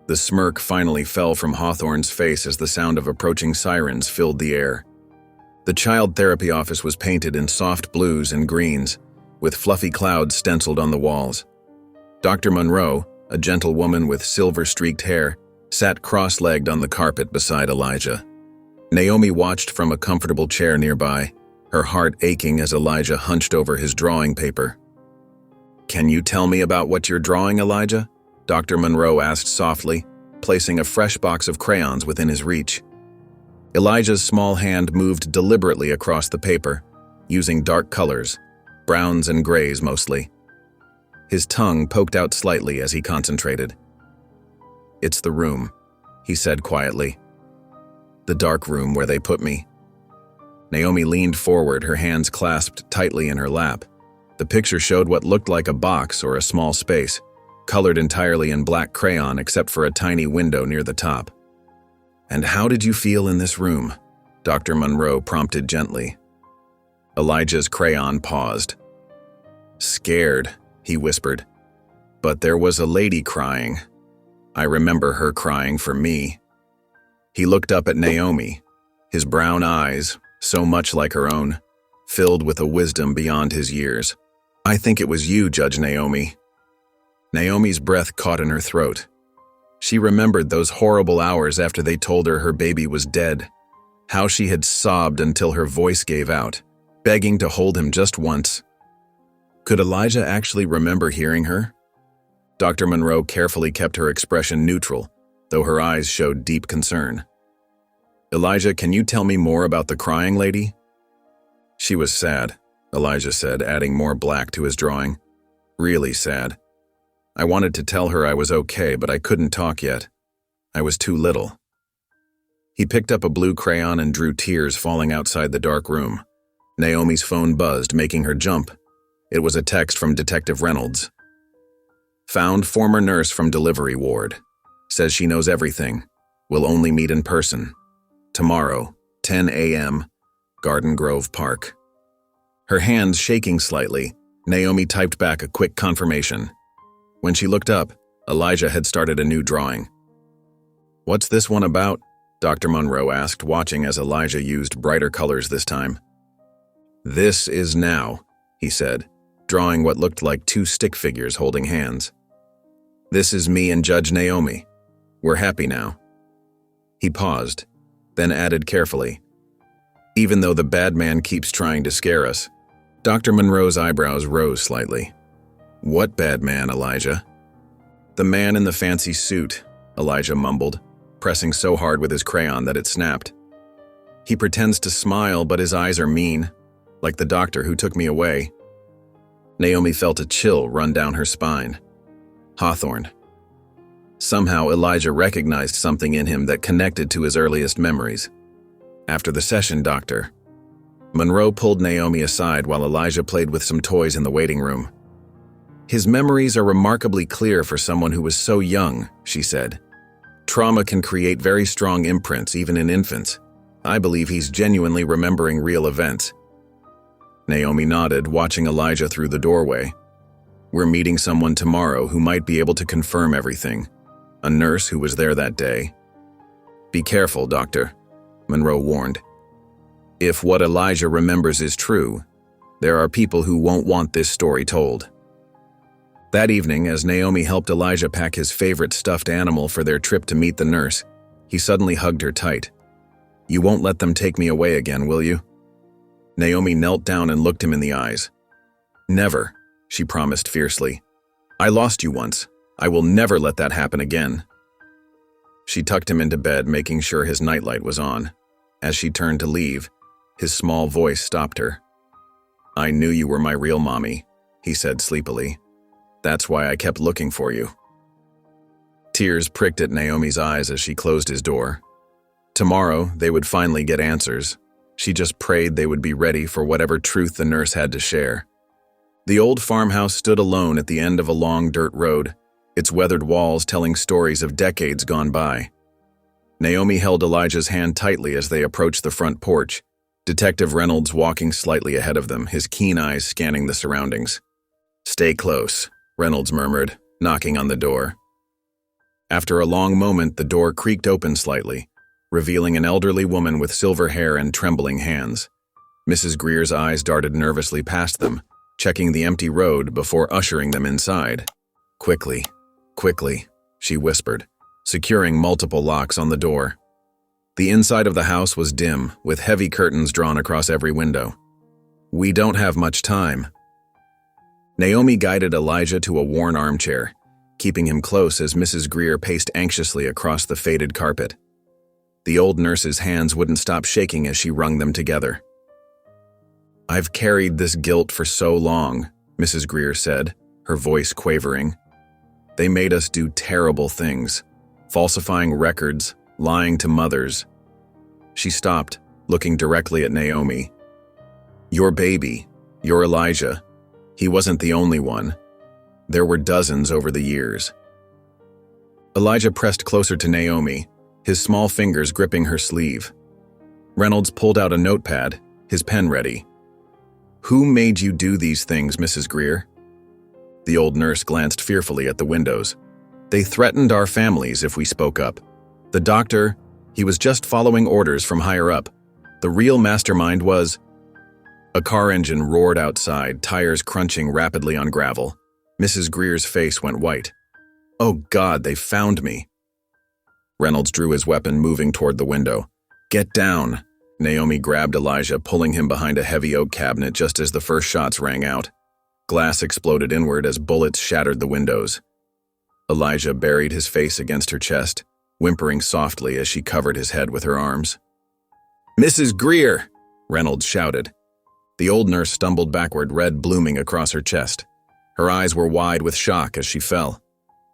The smirk finally fell from Hawthorne's face as the sound of approaching sirens filled the air. The child therapy office was painted in soft blues and greens, with fluffy clouds stenciled on the walls. Dr. Monroe, a gentle woman with silver-streaked hair, sat cross-legged on the carpet beside Elijah. Naomi watched from a comfortable chair nearby, her heart aching as Elijah hunched over his drawing paper. "Can you tell me about what you're drawing, Elijah?" Dr. Monroe asked softly, placing a fresh box of crayons within his reach. Elijah's small hand moved deliberately across the paper, using dark colors, browns and grays mostly. His tongue poked out slightly as he concentrated. "It's the room," he said quietly, The dark room where they put me. Naomi leaned forward, her hands clasped tightly in her lap. The picture showed what looked like a box or a small space, colored entirely in black crayon except for a tiny window near the top. "And how did you feel in this room?" Dr. Monroe prompted gently. Elijah's crayon paused. "Scared," he whispered. "But there was a lady crying. I remember her crying for me." He looked up at Naomi, his brown eyes, so much like her own, filled with a wisdom beyond his years. "I think it was you, Judge Naomi." Naomi's breath caught in her throat. She remembered those horrible hours after they told her her baby was dead, how she had sobbed until her voice gave out, begging to hold him just once. Could Elijah actually remember hearing her? Dr. Monroe carefully kept her expression neutral, though her eyes showed deep concern. "Elijah, can you tell me more about the crying lady?" "She was sad," Elijah said, adding more black to his drawing. "Really sad. I wanted to tell her I was okay, but I couldn't talk yet. I was too little." He picked up a blue crayon and drew tears falling outside the dark room. Naomi's phone buzzed, making her jump. It was a text from Detective Reynolds. "Found former nurse from delivery ward. Says she knows everything. Will only meet in person. Tomorrow, 10 a.m., Garden Grove Park." Her hands shaking slightly, Naomi typed back a quick confirmation. When she looked up, Elijah had started a new drawing. "What's this one about?" Dr. Monroe asked, watching as Elijah used brighter colors this time. "This is now," he said, drawing what looked like two stick figures holding hands. "This is me and Judge Naomi. We're happy now." He paused, then added carefully, "Even though the bad man keeps trying to scare us." Dr. Monroe's eyebrows rose slightly. "What bad man, Elijah?" "The man in the fancy suit," Elijah mumbled, pressing so hard with his crayon that it snapped. "He pretends to smile, but his eyes are mean, like the doctor who took me away." Naomi felt a chill run down her spine. Hawthorne. Somehow Elijah recognized something in him that connected to his earliest memories. "After the session, Doctor." Monroe pulled Naomi aside while Elijah played with some toys in the waiting room. "His memories are remarkably clear for someone who was so young," she said. "Trauma can create very strong imprints even in infants. I believe he's genuinely remembering real events." Naomi nodded, watching Elijah through the doorway. "We're meeting someone tomorrow who might be able to confirm everything. A nurse who was there that day." "Be careful, Doctor," Monroe warned. "If what Elijah remembers is true, there are people who won't want this story told." That evening, as Naomi helped Elijah pack his favorite stuffed animal for their trip to meet the nurse, he suddenly hugged her tight. "You won't let them take me away again, will you?" Naomi knelt down and looked him in the eyes. "Never," she promised fiercely. "I lost you once. I will never let that happen again." She tucked him into bed, making sure his nightlight was on. As she turned to leave, his small voice stopped her. "I knew you were my real mommy," he said sleepily. "That's why I kept looking for you." Tears pricked at Naomi's eyes as she closed his door. Tomorrow, they would finally get answers. She just prayed they would be ready for whatever truth the nurse had to share. The old farmhouse stood alone at the end of a long dirt road, its weathered walls telling stories of decades gone by. Naomi held Elijah's hand tightly as they approached the front porch, Detective Reynolds walking slightly ahead of them, his keen eyes scanning the surroundings. "Stay close," Reynolds murmured, knocking on the door. After a long moment, the door creaked open slightly, revealing an elderly woman with silver hair and trembling hands. Mrs. Greer's eyes darted nervously past them, checking the empty road before ushering them inside. "Quickly, quickly," she whispered, securing multiple locks on the door. The inside of the house was dim, with heavy curtains drawn across every window. "We don't have much time." Naomi guided Elijah to a worn armchair, keeping him close as Mrs. Greer paced anxiously across the faded carpet. The old nurse's hands wouldn't stop shaking as she wrung them together. "I've carried this guilt for so long," Mrs. Greer said, her voice quavering. "They made us do terrible things, falsifying records, lying to mothers. She stopped, looking directly at Naomi. "Your baby, your Elijah. He wasn't the only one. There were dozens over the years." Elijah pressed closer to Naomi, his small fingers gripping her sleeve. Reynolds pulled out a notepad, his pen ready. "Who made you do these things, Mrs. Greer?" The old nurse glanced fearfully at the windows. "They threatened our families if we spoke up. The doctor, he was just following orders from higher up. The real mastermind was—" A car engine roared outside, tires crunching rapidly on gravel. Mrs. Greer's face went white. "Oh God, they found me." Reynolds drew his weapon, moving toward the window. "Get down." Naomi grabbed Elijah, pulling him behind a heavy oak cabinet just as the first shots rang out. Glass exploded inward as bullets shattered the windows. Elijah buried his face against her chest, whimpering softly as she covered his head with her arms. "Mrs. Greer!" Reynolds shouted. The old nurse stumbled backward, red blooming across her chest. Her eyes were wide with shock as she fell.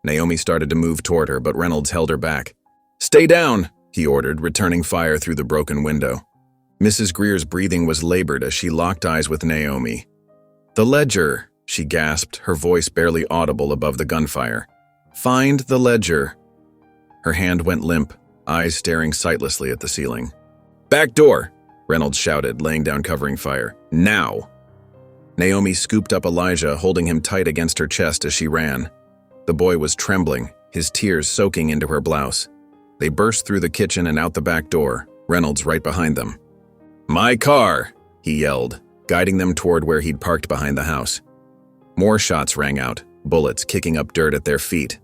Naomi started to move toward her, but Reynolds held her back. "Stay down!" he ordered, returning fire through the broken window. Mrs. Greer's breathing was labored as she locked eyes with Naomi. "The ledger," she gasped, her voice barely audible above the gunfire. "Find the ledger." Her hand went limp, eyes staring sightlessly at the ceiling. "Back door!" Reynolds shouted, laying down covering fire. "Now!" Naomi scooped up Elijah, holding him tight against her chest as she ran. The boy was trembling, his tears soaking into her blouse. They burst through the kitchen and out the back door, Reynolds right behind them. "My car!" he yelled, guiding them toward where he'd parked behind the house. More shots rang out, bullets kicking up dirt at their feet.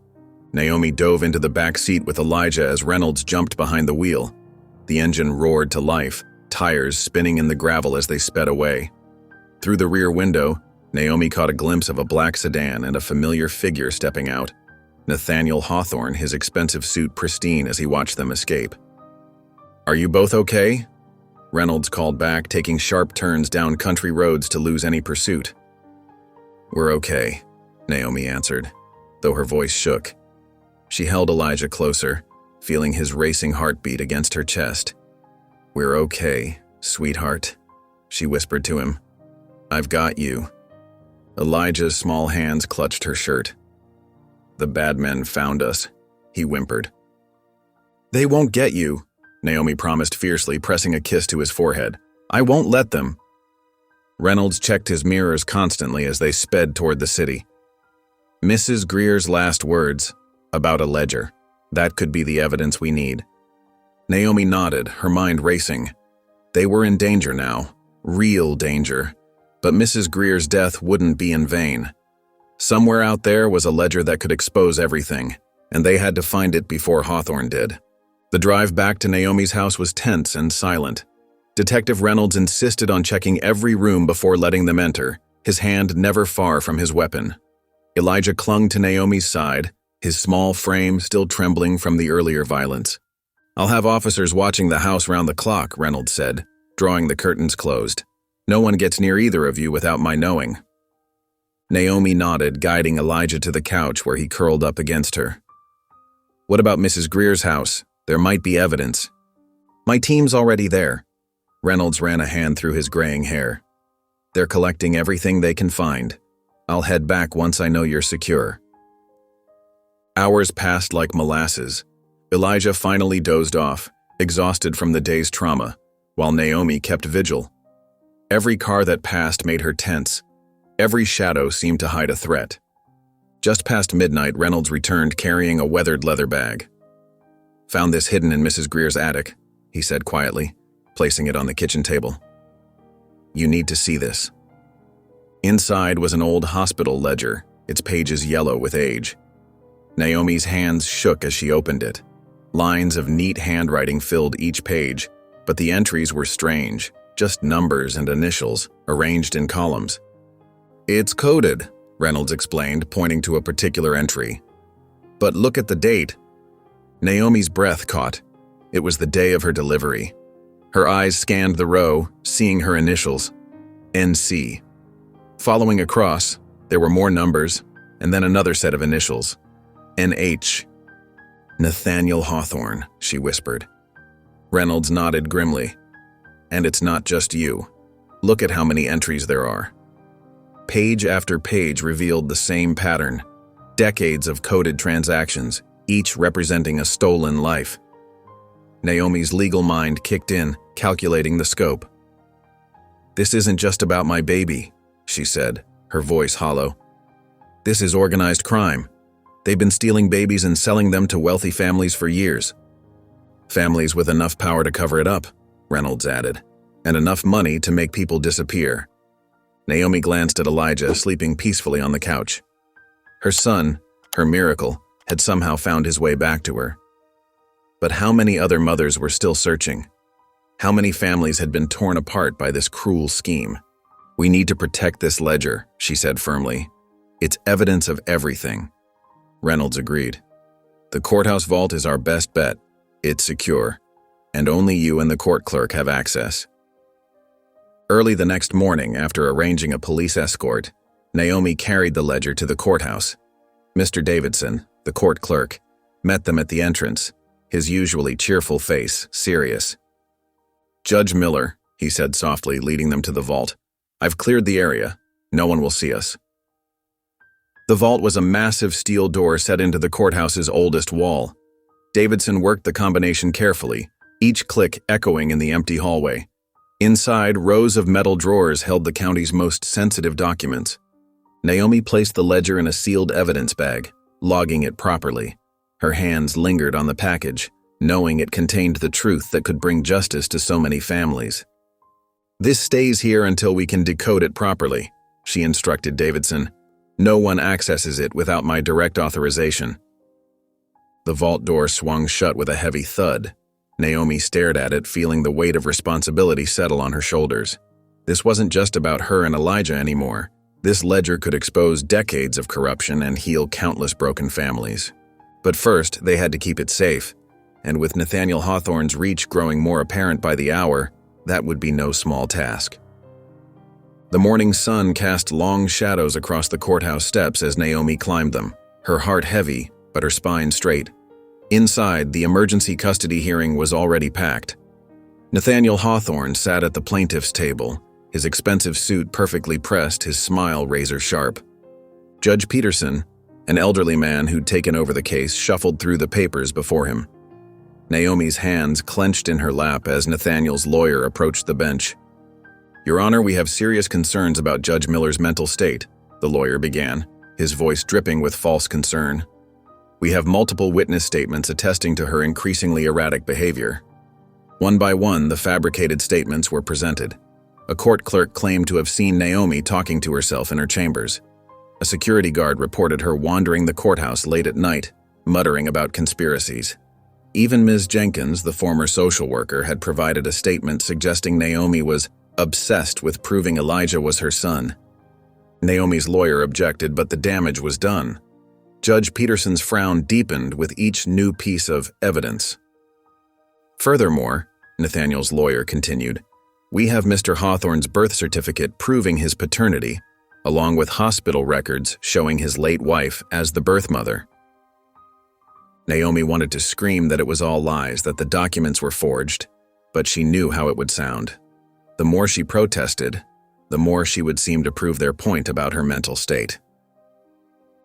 Naomi dove into the back seat with Elijah as Reynolds jumped behind the wheel. The engine roared to life, tires spinning in the gravel as they sped away. Through the rear window, Naomi caught a glimpse of a black sedan and a familiar figure stepping out. Nathaniel Hawthorne, his expensive suit pristine as he watched them escape. "Are you both okay?" Reynolds called back, taking sharp turns down country roads to lose any pursuit. "We're okay," Naomi answered, though her voice shook. She held Elijah closer, feeling his racing heartbeat against her chest. "We're okay, sweetheart," she whispered to him. "I've got you." Elijah's small hands clutched her shirt. "The bad men found us," he whimpered. "They won't get you," Naomi promised fiercely, pressing a kiss to his forehead. "I won't let them." Reynolds checked his mirrors constantly as they sped toward the city. Mrs. Greer's last words, about a ledger. That could be the evidence we need. Naomi nodded, her mind racing. They were in danger now, real danger. But Mrs. Greer's death wouldn't be in vain. Somewhere out there was a ledger that could expose everything, and they had to find it before Hawthorne did. The drive back to Naomi's house was tense and silent. Detective Reynolds insisted on checking every room before letting them enter, his hand never far from his weapon. Elijah clung to Naomi's side, his small frame still trembling from the earlier violence. "I'll have officers watching the house round the clock," Reynolds said, drawing the curtains closed. "No one gets near either of you without my knowing." Naomi nodded, guiding Elijah to the couch where he curled up against her. "What about Mrs. Greer's house? There might be evidence." "My team's already there." Reynolds ran a hand through his graying hair. "They're collecting everything they can find. I'll head back once I know you're secure." Hours passed like molasses. Elijah finally dozed off, exhausted from the day's trauma, while Naomi kept vigil. Every car that passed made her tense. Every shadow seemed to hide a threat. Just past midnight, Reynolds returned carrying a weathered leather bag. "Found this hidden in Mrs. Greer's attic," he said quietly, placing it on the kitchen table. "You need to see this." Inside was an old hospital ledger, its pages yellow with age. Naomi's hands shook as she opened it. Lines of neat handwriting filled each page, but the entries were strange, just numbers and initials, arranged in columns. "It's coded," Reynolds explained, pointing to a particular entry. "But look at the date." Naomi's breath caught. It was the day of her delivery. Her eyes scanned the row, seeing her initials, NC. Following across, there were more numbers, and then another set of initials, NH. "Nathaniel Hawthorne," she whispered. Reynolds nodded grimly. And it's not just you. Look at how many entries there are. Page after page revealed the same pattern. Decades of coded transactions, each representing a stolen life. Naomi's legal mind kicked in, calculating the scope. "This isn't just about my baby," she said, her voice hollow. "This is organized crime. They've been stealing babies and selling them to wealthy families for years." "Families with enough power to cover it up," Reynolds added, "and enough money to make people disappear." Naomi glanced at Elijah, sleeping peacefully on the couch. Her son, her miracle, had somehow found his way back to her. But how many other mothers were still searching? How many families had been torn apart by this cruel scheme? "We need to protect this ledger," she said firmly. "It's evidence of everything." Reynolds agreed. "The courthouse vault is our best bet. It's secure, and only you and the court clerk have access." Early the next morning, after arranging a police escort, Naomi carried the ledger to the courthouse. Mr. Davidson, the court clerk, met them at the entrance, his usually cheerful face serious. "Judge Miller," he said softly, leading them to the vault. "I've cleared the area. No one will see us." The vault was a massive steel door set into the courthouse's oldest wall. Davidson worked the combination carefully, each click echoing in the empty hallway. Inside, rows of metal drawers held the county's most sensitive documents. Naomi placed the ledger in a sealed evidence bag, logging it properly. Her hands lingered on the package, knowing it contained the truth that could bring justice to so many families. "This stays here until we can decode it properly," she instructed Davidson. "No one accesses it without my direct authorization." The vault door swung shut with a heavy thud. Naomi stared at it, feeling the weight of responsibility settle on her shoulders. This wasn't just about her and Elijah anymore. This ledger could expose decades of corruption and heal countless broken families. But first, they had to keep it safe, and with Nathaniel Hawthorne's reach growing more apparent by the hour, that would be no small task. The morning sun cast long shadows across the courthouse steps as Naomi climbed them, her heart heavy, but her spine straight. Inside, the emergency custody hearing was already packed. Nathaniel Hawthorne sat at the plaintiff's table, his expensive suit perfectly pressed, his smile razor-sharp. Judge Peterson, an elderly man who'd taken over the case, shuffled through the papers before him. Naomi's hands clenched in her lap as Nathaniel's lawyer approached the bench. "Your Honor, we have serious concerns about Judge Miller's mental state," the lawyer began, his voice dripping with false concern. "We have multiple witness statements attesting to her increasingly erratic behavior." One by one, the fabricated statements were presented. A court clerk claimed to have seen Naomi talking to herself in her chambers. A security guard reported her wandering the courthouse late at night, muttering about conspiracies. Even Ms. Jenkins, the former social worker, had provided a statement suggesting Naomi was obsessed with proving Elijah was her son. Naomi's lawyer objected, but the damage was done. Judge Peterson's frown deepened with each new piece of evidence. "Furthermore," Nathaniel's lawyer continued, "we have Mr. Hawthorne's birth certificate proving his paternity, along with hospital records showing his late wife as the birth mother." Naomi wanted to scream that it was all lies, that the documents were forged, but she knew how it would sound. The more she protested, the more she would seem to prove their point about her mental state.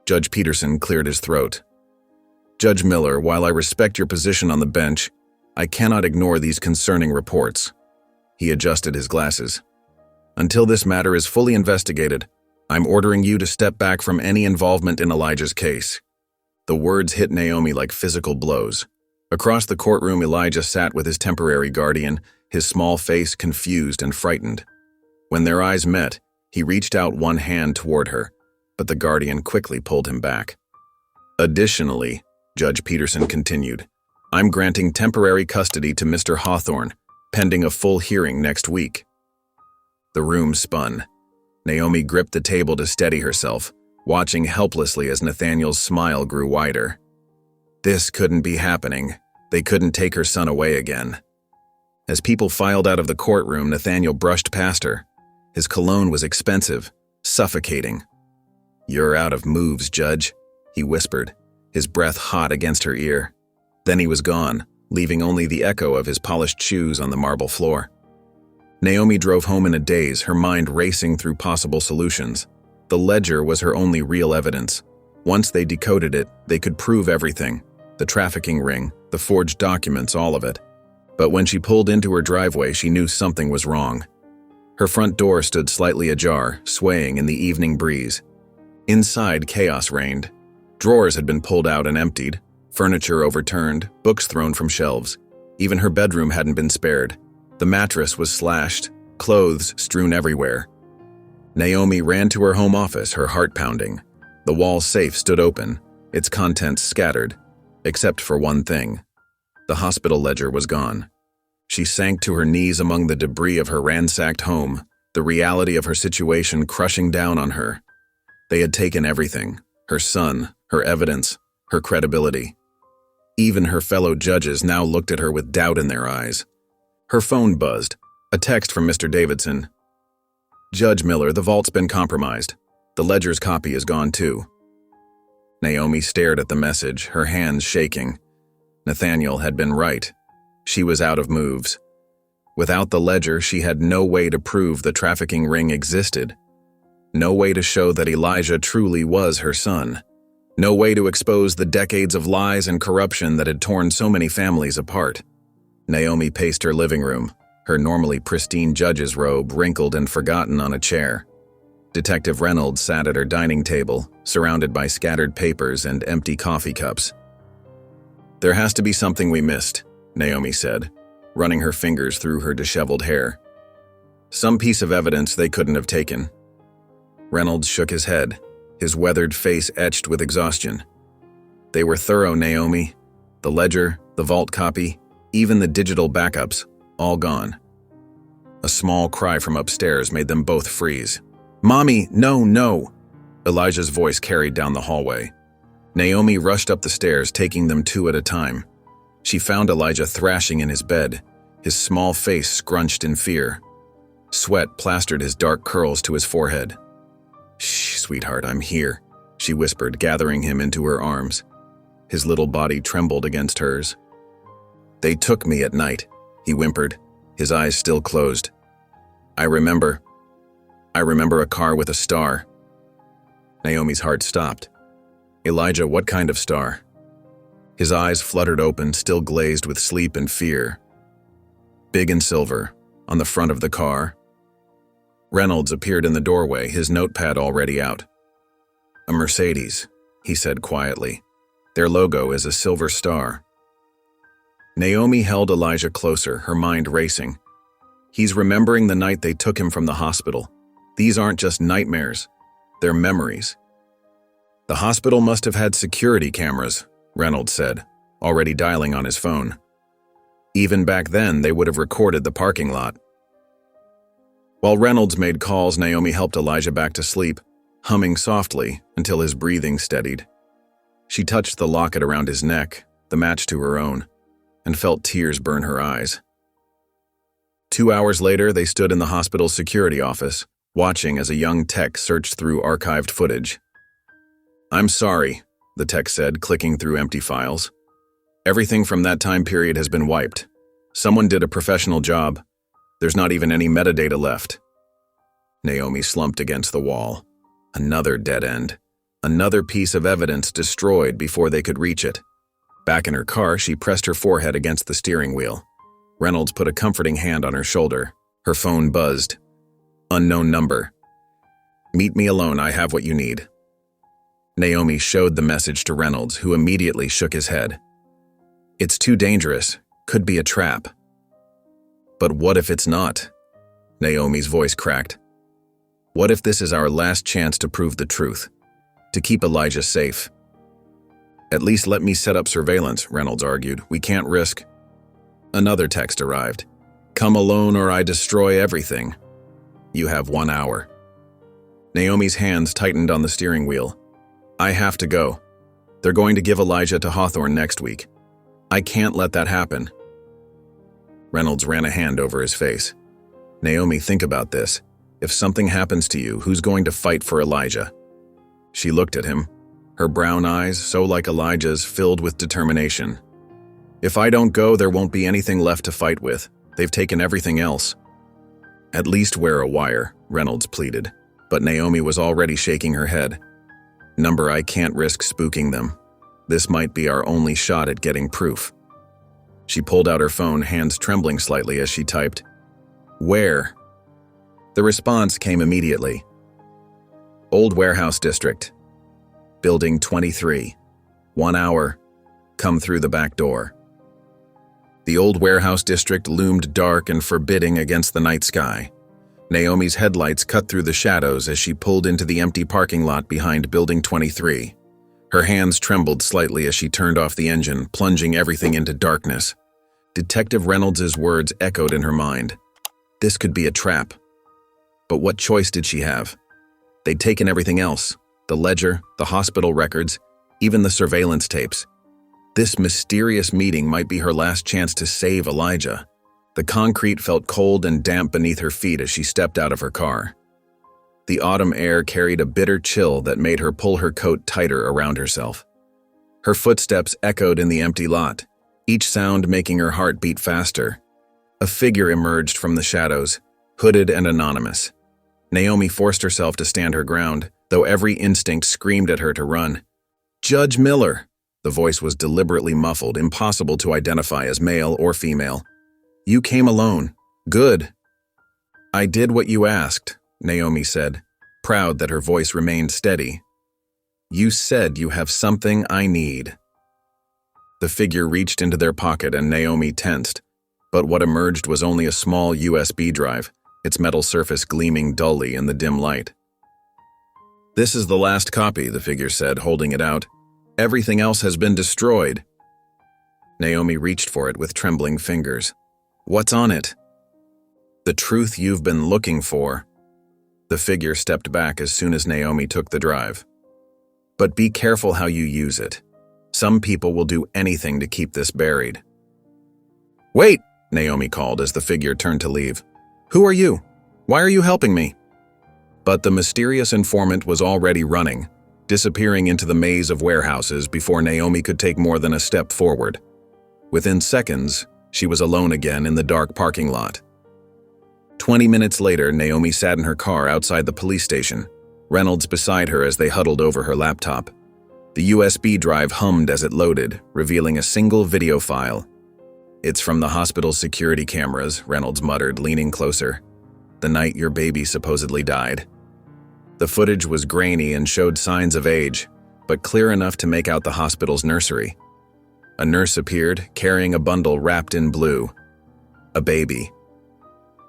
Judge Peterson cleared his throat. "Judge Miller, while I respect your position on the bench, I cannot ignore these concerning reports." He adjusted his glasses. "Until this matter is fully investigated, I'm ordering you to step back from any involvement in Elijah's case." The words hit Naomi like physical blows. Across the courtroom, Elijah sat with his temporary guardian, his small face confused and frightened. When their eyes met, he reached out one hand toward her, but the guardian quickly pulled him back. "Additionally," Judge Peterson continued, "I'm granting temporary custody to Mr. Hawthorne, pending a full hearing next week." The room spun. Naomi gripped the table to steady herself, watching helplessly as Nathaniel's smile grew wider. This couldn't be happening. They couldn't take her son away again. As people filed out of the courtroom, Nathaniel brushed past her. His cologne was expensive, suffocating. "You're out of moves, Judge," he whispered, his breath hot against her ear. Then he was gone, leaving only the echo of his polished shoes on the marble floor. Naomi drove home in a daze, her mind racing through possible solutions. The ledger was her only real evidence. Once they decoded it, they could prove everything. The trafficking ring, the forged documents, all of it. But when she pulled into her driveway, she knew something was wrong. Her front door stood slightly ajar, swaying in the evening breeze. Inside, chaos reigned. Drawers had been pulled out and emptied, furniture overturned, books thrown from shelves. Even her bedroom hadn't been spared. The mattress was slashed, clothes strewn everywhere. Naomi ran to her home office, her heart pounding. The wall safe stood open, its contents scattered, except for one thing. The hospital ledger was gone. She sank to her knees among the debris of her ransacked home, the reality of her situation crushing down on her. They had taken everything, her son, her evidence, her credibility. Even her fellow judges now looked at her with doubt in their eyes. Her phone buzzed, a text from Mr. Davidson. "Judge Miller, the vault's been compromised. The ledger's copy is gone too." Naomi stared at the message, her hands shaking. Nathaniel had been right. She was out of moves. Without the ledger, she had no way to prove the trafficking ring existed. No way to show that Elijah truly was her son. No way to expose the decades of lies and corruption that had torn so many families apart. Naomi paced her living room, her normally pristine judge's robe wrinkled and forgotten on a chair. Detective Reynolds sat at her dining table, surrounded by scattered papers and empty coffee cups. "There has to be something we missed," Naomi said, running her fingers through her disheveled hair. "Some piece of evidence they couldn't have taken." Reynolds shook his head, his weathered face etched with exhaustion. "They were thorough, Naomi. The ledger, the vault copy, even the digital backups, all gone." A small cry from upstairs made them both freeze. "Mommy, no, no!" Elijah's voice carried down the hallway. Naomi rushed up the stairs, taking them two at a time. She found Elijah thrashing in his bed, his small face scrunched in fear. Sweat plastered his dark curls to his forehead. "Shh, sweetheart, I'm here," she whispered, gathering him into her arms. His little body trembled against hers. "They took me at night," he whimpered, his eyes still closed. I remember a car with a star." Naomi's heart stopped. "Elijah, what kind of star?" His eyes fluttered open, still glazed with sleep and fear. "Big and silver, on the front of the car." Reynolds appeared in the doorway, his notepad already out. "A Mercedes," he said quietly. "Their logo is a silver star." Naomi held Elijah closer, her mind racing. He's remembering the night they took him from the hospital. These aren't just nightmares, they're memories. "The hospital must have had security cameras," Reynolds said, already dialing on his phone. "Even back then, they would have recorded the parking lot." While Reynolds made calls, Naomi helped Elijah back to sleep, humming softly until his breathing steadied. She touched the locket around his neck, the match to her own, and felt tears burn her eyes. 2 hours later, they stood in the hospital's security office, watching as a young tech searched through archived footage. "I'm sorry," the tech said, clicking through empty files. "Everything from that time period has been wiped. Someone did a professional job. There's not even any metadata left." Naomi slumped against the wall. Another dead end. Another piece of evidence destroyed before they could reach it. Back in her car, she pressed her forehead against the steering wheel. Reynolds put a comforting hand on her shoulder. Her phone buzzed. Unknown number. "Meet me alone, I have what you need." Naomi showed the message to Reynolds, who immediately shook his head. "It's too dangerous. Could be a trap." "But what if it's not?" Naomi's voice cracked. "What if this is our last chance to prove the truth? To keep Elijah safe?" "At least let me set up surveillance," Reynolds argued. "We can't risk—" Another text arrived. "Come alone or I destroy everything. You have 1 hour." Naomi's hands tightened on the steering wheel. "I have to go. They're going to give Elijah to Hawthorne next week. I can't let that happen." Reynolds ran a hand over his face. "Naomi, think about this. If something happens to you, who's going to fight for Elijah?" She looked at him, her brown eyes, so like Elijah's, filled with determination. If I don't go, there won't be anything left to fight with. They've taken everything else. At least wear a wire, Reynolds pleaded, but Naomi was already shaking her head. Number, I can't risk spooking them. This might be our only shot at getting proof. She pulled out her phone, hands trembling slightly as she typed, "Where?" The response came immediately. Old Warehouse District. Building 23. 1 hour. Come through the back door. The Old Warehouse District loomed dark and forbidding against the night sky. Naomi's headlights cut through the shadows as she pulled into the empty parking lot behind Building 23. Her hands trembled slightly as she turned off the engine, plunging everything into darkness. Detective Reynolds' words echoed in her mind. This could be a trap. But what choice did she have? They'd taken everything else, the ledger, the hospital records, even the surveillance tapes. This mysterious meeting might be her last chance to save Elijah. The concrete felt cold and damp beneath her feet as she stepped out of her car. The autumn air carried a bitter chill that made her pull her coat tighter around herself. Her footsteps echoed in the empty lot, each sound making her heart beat faster. A figure emerged from the shadows, hooded and anonymous. Naomi forced herself to stand her ground, though every instinct screamed at her to run. "Judge Miller!" The voice was deliberately muffled, impossible to identify as male or female. "You came alone. Good." "I did what you asked," Naomi said, proud that her voice remained steady. "You said you have something I need." The figure reached into their pocket and Naomi tensed, but what emerged was only a small USB drive, its metal surface gleaming dully in the dim light. "This is the last copy," the figure said, holding it out. "Everything else has been destroyed." Naomi reached for it with trembling fingers. "What's on it?" "The truth you've been looking for." The figure stepped back as soon as Naomi took the drive. "But be careful how you use it. Some people will do anything to keep this buried." "Wait!" Naomi called as the figure turned to leave. "Who are you? Why are you helping me?" But the mysterious informant was already running, disappearing into the maze of warehouses before Naomi could take more than a step forward. Within seconds, she was alone again in the dark parking lot. 20 minutes later, Naomi sat in her car outside the police station, Reynolds beside her as they huddled over her laptop. The USB drive hummed as it loaded, revealing a single video file. "It's from the hospital's security cameras," Reynolds muttered, leaning closer. "The night your baby supposedly died." The footage was grainy and showed signs of age, but clear enough to make out the hospital's nursery. A nurse appeared, carrying a bundle wrapped in blue. A baby.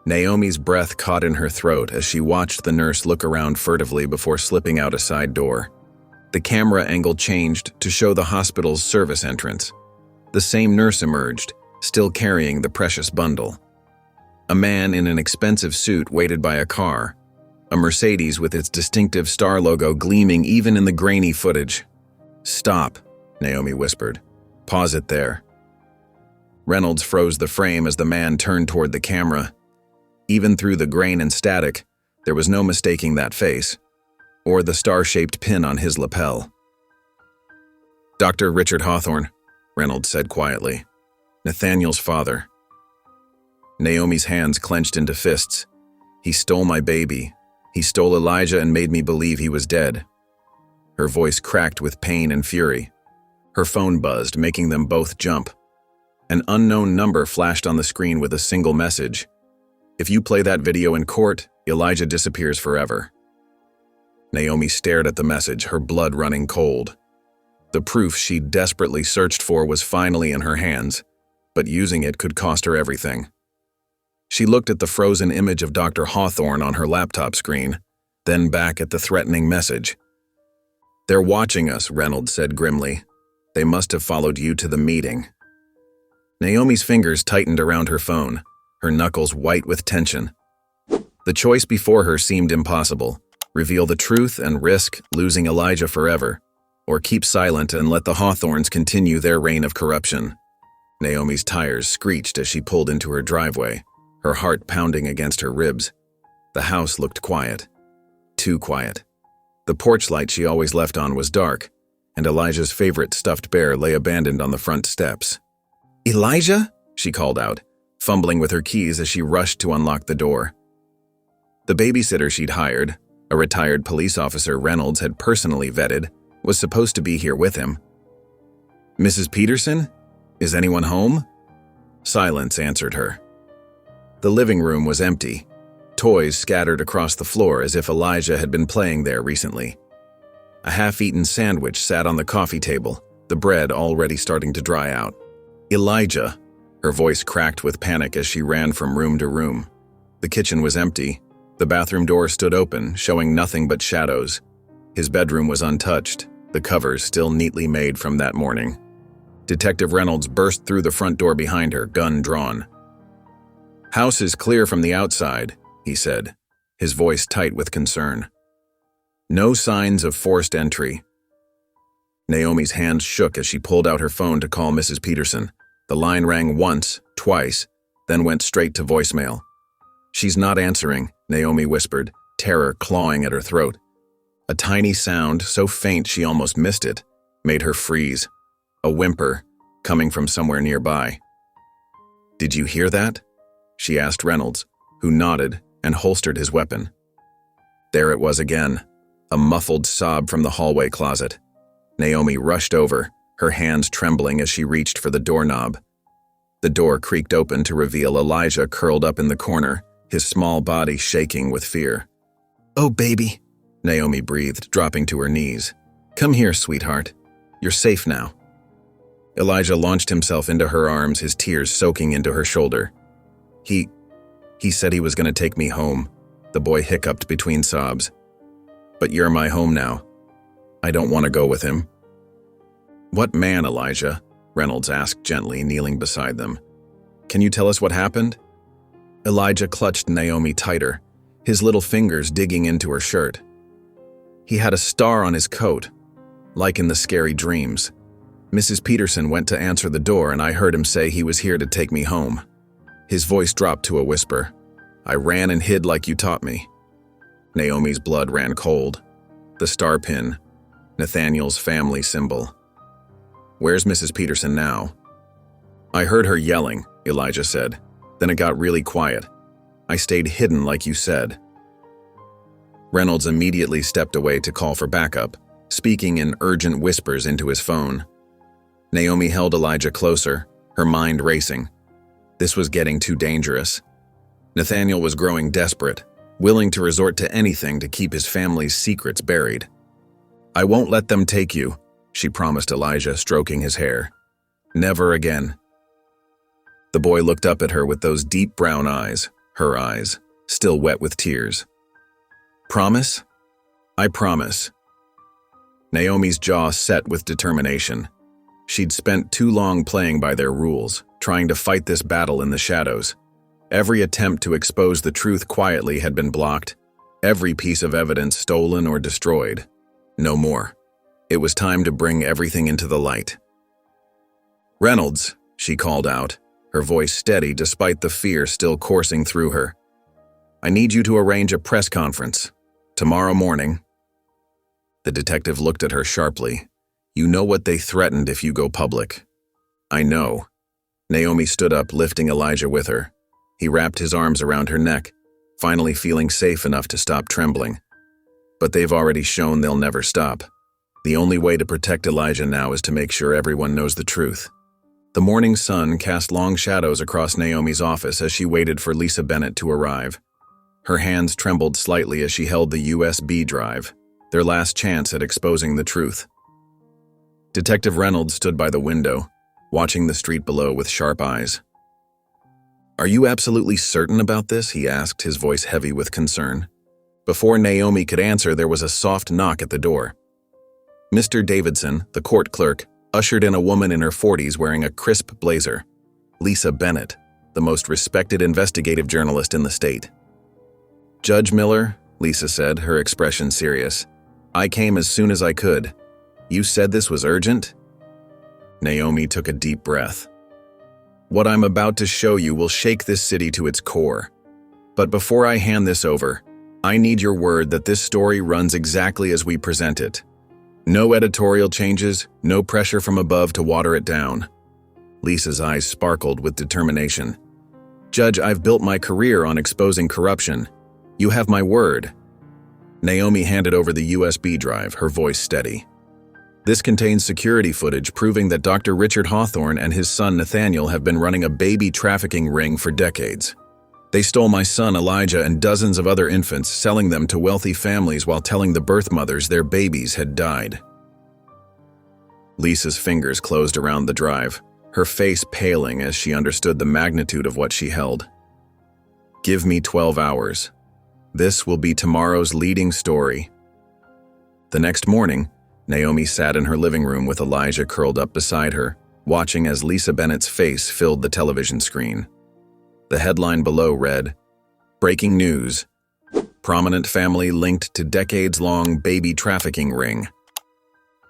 Naomi's breath caught in her throat as she watched the nurse look around furtively before slipping out a side door. The camera angle changed to show the hospital's service entrance. The same nurse emerged, still carrying the precious bundle. A man in an expensive suit waited by a car, a Mercedes with its distinctive star logo gleaming even in the grainy footage. "Stop," Naomi whispered. "Pause it there." Reynolds froze the frame as the man turned toward the camera. Even through the grain and static, there was no mistaking that face, or the star-shaped pin on his lapel. "Dr. Richard Hawthorne," Reynolds said quietly. "Nathaniel's father." Naomi's hands clenched into fists. "He stole my baby. He stole Elijah and made me believe he was dead." Her voice cracked with pain and fury. Her phone buzzed, making them both jump. An unknown number flashed on the screen with a single message. "If you play that video in court, Elijah disappears forever." Naomi stared at the message, her blood running cold. The proof she desperately searched for was finally in her hands, but using it could cost her everything. She looked at the frozen image of Dr. Hawthorne on her laptop screen, then back at the threatening message. "They're watching us," Reynolds said grimly. "They must have followed you to the meeting." Naomi's fingers tightened around her phone, her knuckles white with tension. The choice before her seemed impossible: reveal the truth and risk losing Elijah forever, or keep silent and let the Hawthornes continue their reign of corruption. Naomi's tires screeched as she pulled into her driveway, her heart pounding against her ribs. The house looked quiet. Too quiet. The porch light she always left on was dark, and Elijah's favorite stuffed bear lay abandoned on the front steps. "Elijah?" she called out, fumbling with her keys as she rushed to unlock the door. The babysitter she'd hired, a retired police officer Reynolds had personally vetted, was supposed to be here with him. "Mrs. Peterson? Is anyone home?" Silence answered her. The living room was empty, toys scattered across the floor as if Elijah had been playing there recently. A half-eaten sandwich sat on the coffee table, the bread already starting to dry out. "Elijah," her voice cracked with panic as she ran from room to room. The kitchen was empty. The bathroom door stood open, showing nothing but shadows. His bedroom was untouched, the covers still neatly made from that morning. Detective Reynolds burst through the front door behind her, gun drawn. "House is clear from the outside," he said, his voice tight with concern. "No signs of forced entry." Naomi's hands shook as she pulled out her phone to call Mrs. Peterson. The line rang once, twice, then went straight to voicemail. "She's not answering," Naomi whispered, terror clawing at her throat. A tiny sound, so faint she almost missed it, made her freeze. A whimper, coming from somewhere nearby. "Did you hear that?" she asked Reynolds, who nodded and holstered his weapon. There it was again, a muffled sob from the hallway closet. Naomi rushed over, her hands trembling as she reached for the doorknob. The door creaked open to reveal Elijah curled up in the corner, his small body shaking with fear. "Oh, baby," Naomi breathed, dropping to her knees. "Come here, sweetheart. You're safe now." Elijah launched himself into her arms, his tears soaking into her shoulder. He said he was going to take me home," the boy hiccuped between sobs. "But you're my home now. I don't want to go with him." "What man, Elijah?" Reynolds asked gently, kneeling beside them. "Can you tell us what happened?" Elijah clutched Naomi tighter, his little fingers digging into her shirt. "He had a star on his coat, like in the scary dreams. Mrs. Peterson went to answer the door and I heard him say he was here to take me home." His voice dropped to a whisper. "I ran and hid like you taught me." Naomi's blood ran cold. The star pin, Nathaniel's family symbol. "Where's Mrs. Peterson now?" "I heard her yelling," Elijah said. "Then it got really quiet. I stayed hidden like you said." Reynolds immediately stepped away to call for backup, speaking in urgent whispers into his phone. Naomi held Elijah closer, her mind racing. This was getting too dangerous. Nathaniel was growing desperate, willing to resort to anything to keep his family's secrets buried. "I won't let them take you," she promised Elijah, stroking his hair. "Never again." The boy looked up at her with those deep brown eyes, her eyes, still wet with tears. "Promise?" "I promise." Naomi's jaw set with determination. She'd spent too long playing by their rules, trying to fight this battle in the shadows. Every attempt to expose the truth quietly had been blocked, every piece of evidence stolen or destroyed. No more. It was time to bring everything into the light. "Reynolds," she called out, her voice steady despite the fear still coursing through her. "I need you to arrange a press conference. Tomorrow morning." The detective looked at her sharply. "You know what they threatened if you go public." "I know." Naomi stood up, lifting Elijah with her. He wrapped his arms around her neck, finally feeling safe enough to stop trembling. But they've already shown they'll never stop. The only way to protect Elijah now is to make sure everyone knows the truth. The morning sun cast long shadows across Naomi's office as she waited for Lisa Bennett to arrive. Her hands trembled slightly as she held the USB drive, their last chance at exposing the truth. Detective Reynolds stood by the window, watching the street below with sharp eyes. "Are you absolutely certain about this?" he asked, his voice heavy with concern. Before Naomi could answer, there was a soft knock at the door. Mr. Davidson, the court clerk, ushered in a woman in her 40s wearing a crisp blazer. Lisa Bennett, the most respected investigative journalist in the state. "Judge Miller," Lisa said, her expression serious. "I came as soon as I could. You said this was urgent?" Naomi took a deep breath. "What I'm about to show you will shake this city to its core. But before I hand this over, I need your word that this story runs exactly as we present it. No editorial changes, no pressure from above to water it down." Lisa's eyes sparkled with determination. "Judge, I've built my career on exposing corruption. You have my word." Naomi handed over the USB drive, her voice steady. "This contains security footage proving that Dr. Richard Hawthorne and his son Nathaniel have been running a baby trafficking ring for decades. They stole my son Elijah and dozens of other infants, selling them to wealthy families while telling the birth mothers their babies had died." Lisa's fingers closed around the drive, her face paling as she understood the magnitude of what she held. "Give me 12 hours. This will be tomorrow's leading story." The next morning, Naomi sat in her living room with Elijah curled up beside her, watching as Lisa Bennett's face filled the television screen. The headline below read, "Breaking news. Prominent family linked to decades-long baby trafficking ring."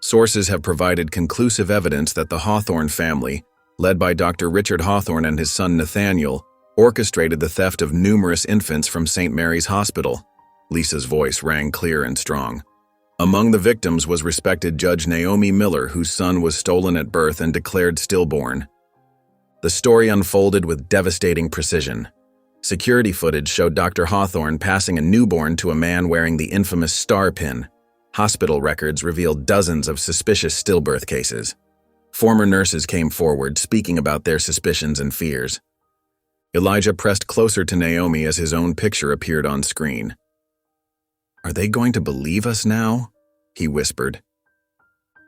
Sources have provided conclusive evidence that the Hawthorne family, led by Dr. Richard Hawthorne and his son Nathaniel, orchestrated the theft of numerous infants from St. Mary's Hospital. Lisa's voice rang clear and strong. Among the victims was respected Judge Naomi Miller, whose son was stolen at birth and declared stillborn. The story unfolded with devastating precision. Security footage showed Dr. Hawthorne passing a newborn to a man wearing the infamous star pin. Hospital records revealed dozens of suspicious stillbirth cases. Former nurses came forward, speaking about their suspicions and fears. Elijah pressed closer to Naomi as his own picture appeared on screen. "Are they going to believe us now?" he whispered.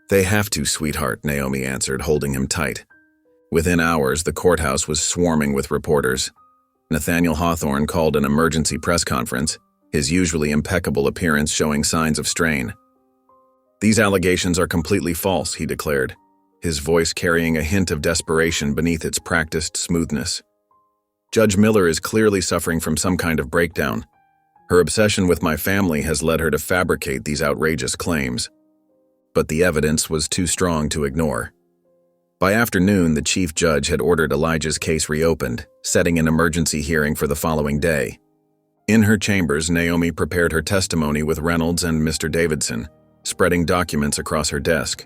"They have to, sweetheart," Naomi answered, holding him tight. Within hours, the courthouse was swarming with reporters. Nathaniel Hawthorne called an emergency press conference, his usually impeccable appearance showing signs of strain. "These allegations are completely false," he declared, his voice carrying a hint of desperation beneath its practiced smoothness. "Judge Miller is clearly suffering from some kind of breakdown. Her obsession with my family has led her to fabricate these outrageous claims." But the evidence was too strong to ignore. By afternoon, the chief judge had ordered Elijah's case reopened, setting an emergency hearing for the following day. In her chambers, Naomi prepared her testimony with Reynolds and Mr. Davidson, spreading documents across her desk.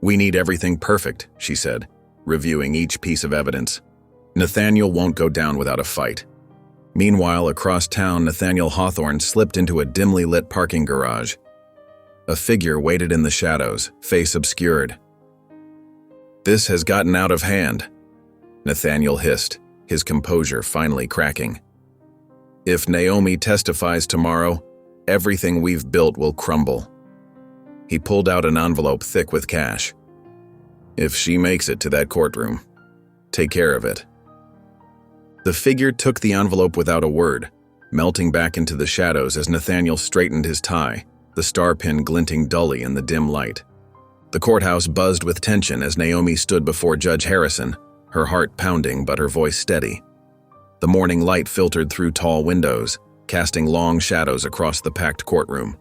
"We need everything perfect," she said, reviewing each piece of evidence. "Nathaniel won't go down without a fight." Meanwhile, across town, Nathaniel Hawthorne slipped into a dimly lit parking garage. A figure waited in the shadows, face obscured. "This has gotten out of hand," Nathaniel hissed, his composure finally cracking. "If Naomi testifies tomorrow, everything we've built will crumble." He pulled out an envelope thick with cash. "If she makes it to that courtroom, take care of it." The figure took the envelope without a word, melting back into the shadows as Nathaniel straightened his tie, the star pin glinting dully in the dim light. The courthouse buzzed with tension as Naomi stood before Judge Harrison, her heart pounding but her voice steady. The morning light filtered through tall windows, casting long shadows across the packed courtroom.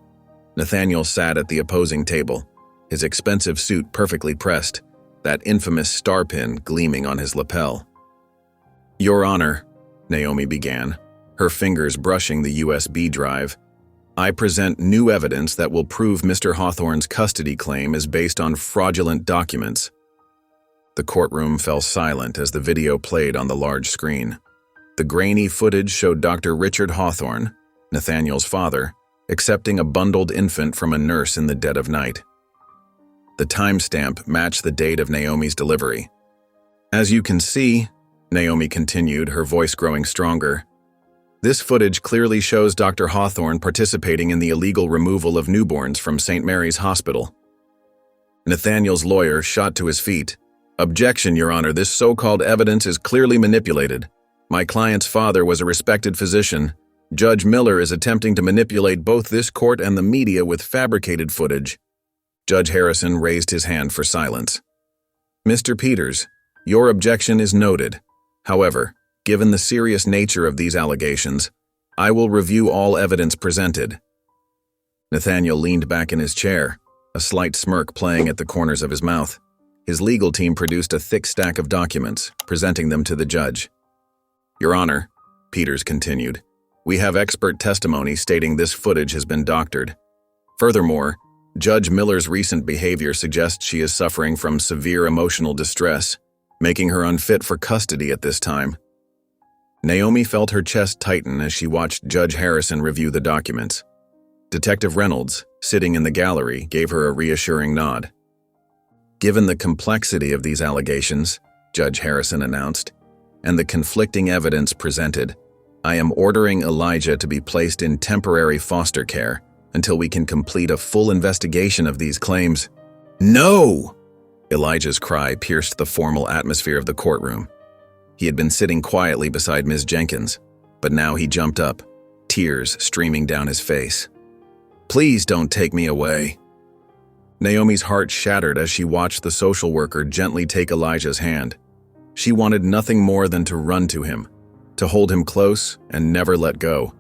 Nathaniel sat at the opposing table, his expensive suit perfectly pressed, that infamous star pin gleaming on his lapel. "Your Honor," Naomi began, her fingers brushing the USB drive, "I present new evidence that will prove Mr. Hawthorne's custody claim is based on fraudulent documents." The courtroom fell silent as the video played on the large screen. The grainy footage showed Dr. Richard Hawthorne, Nathaniel's father, accepting a bundled infant from a nurse in the dead of night. The timestamp matched the date of Naomi's delivery. "As you can see," Naomi continued, her voice growing stronger, "this footage clearly shows Dr. Hawthorne participating in the illegal removal of newborns from St. Mary's Hospital." Nathaniel's lawyer shot to his feet. "Objection, Your Honor, this so-called evidence is clearly manipulated. My client's father was a respected physician. Judge Miller is attempting to manipulate both this court and the media with fabricated footage." Judge Harrison raised his hand for silence. "Mr. Peters, your objection is noted. However, given the serious nature of these allegations, I will review all evidence presented." Nathaniel leaned back in his chair, a slight smirk playing at the corners of his mouth. His legal team produced a thick stack of documents, presenting them to the judge. "Your Honor," Peters continued, "we have expert testimony stating this footage has been doctored. Furthermore, Judge Miller's recent behavior suggests she is suffering from severe emotional distress. making her unfit for custody at this time. Naomi felt her chest tighten as she watched Judge Harrison review the documents. Detective Reynolds, sitting in the gallery, gave her a reassuring nod. "Given the complexity of these allegations," Judge Harrison announced, "and the conflicting evidence presented, I am ordering Elijah to be placed in temporary foster care until we can complete a full investigation of these claims." "No!" Elijah's cry pierced the formal atmosphere of the courtroom. He had been sitting quietly beside Ms. Jenkins, but now he jumped up, tears streaming down his face. "Please don't take me away." Naomi's heart shattered as she watched the social worker gently take Elijah's hand. She wanted nothing more than to run to him, to hold him close and never let go.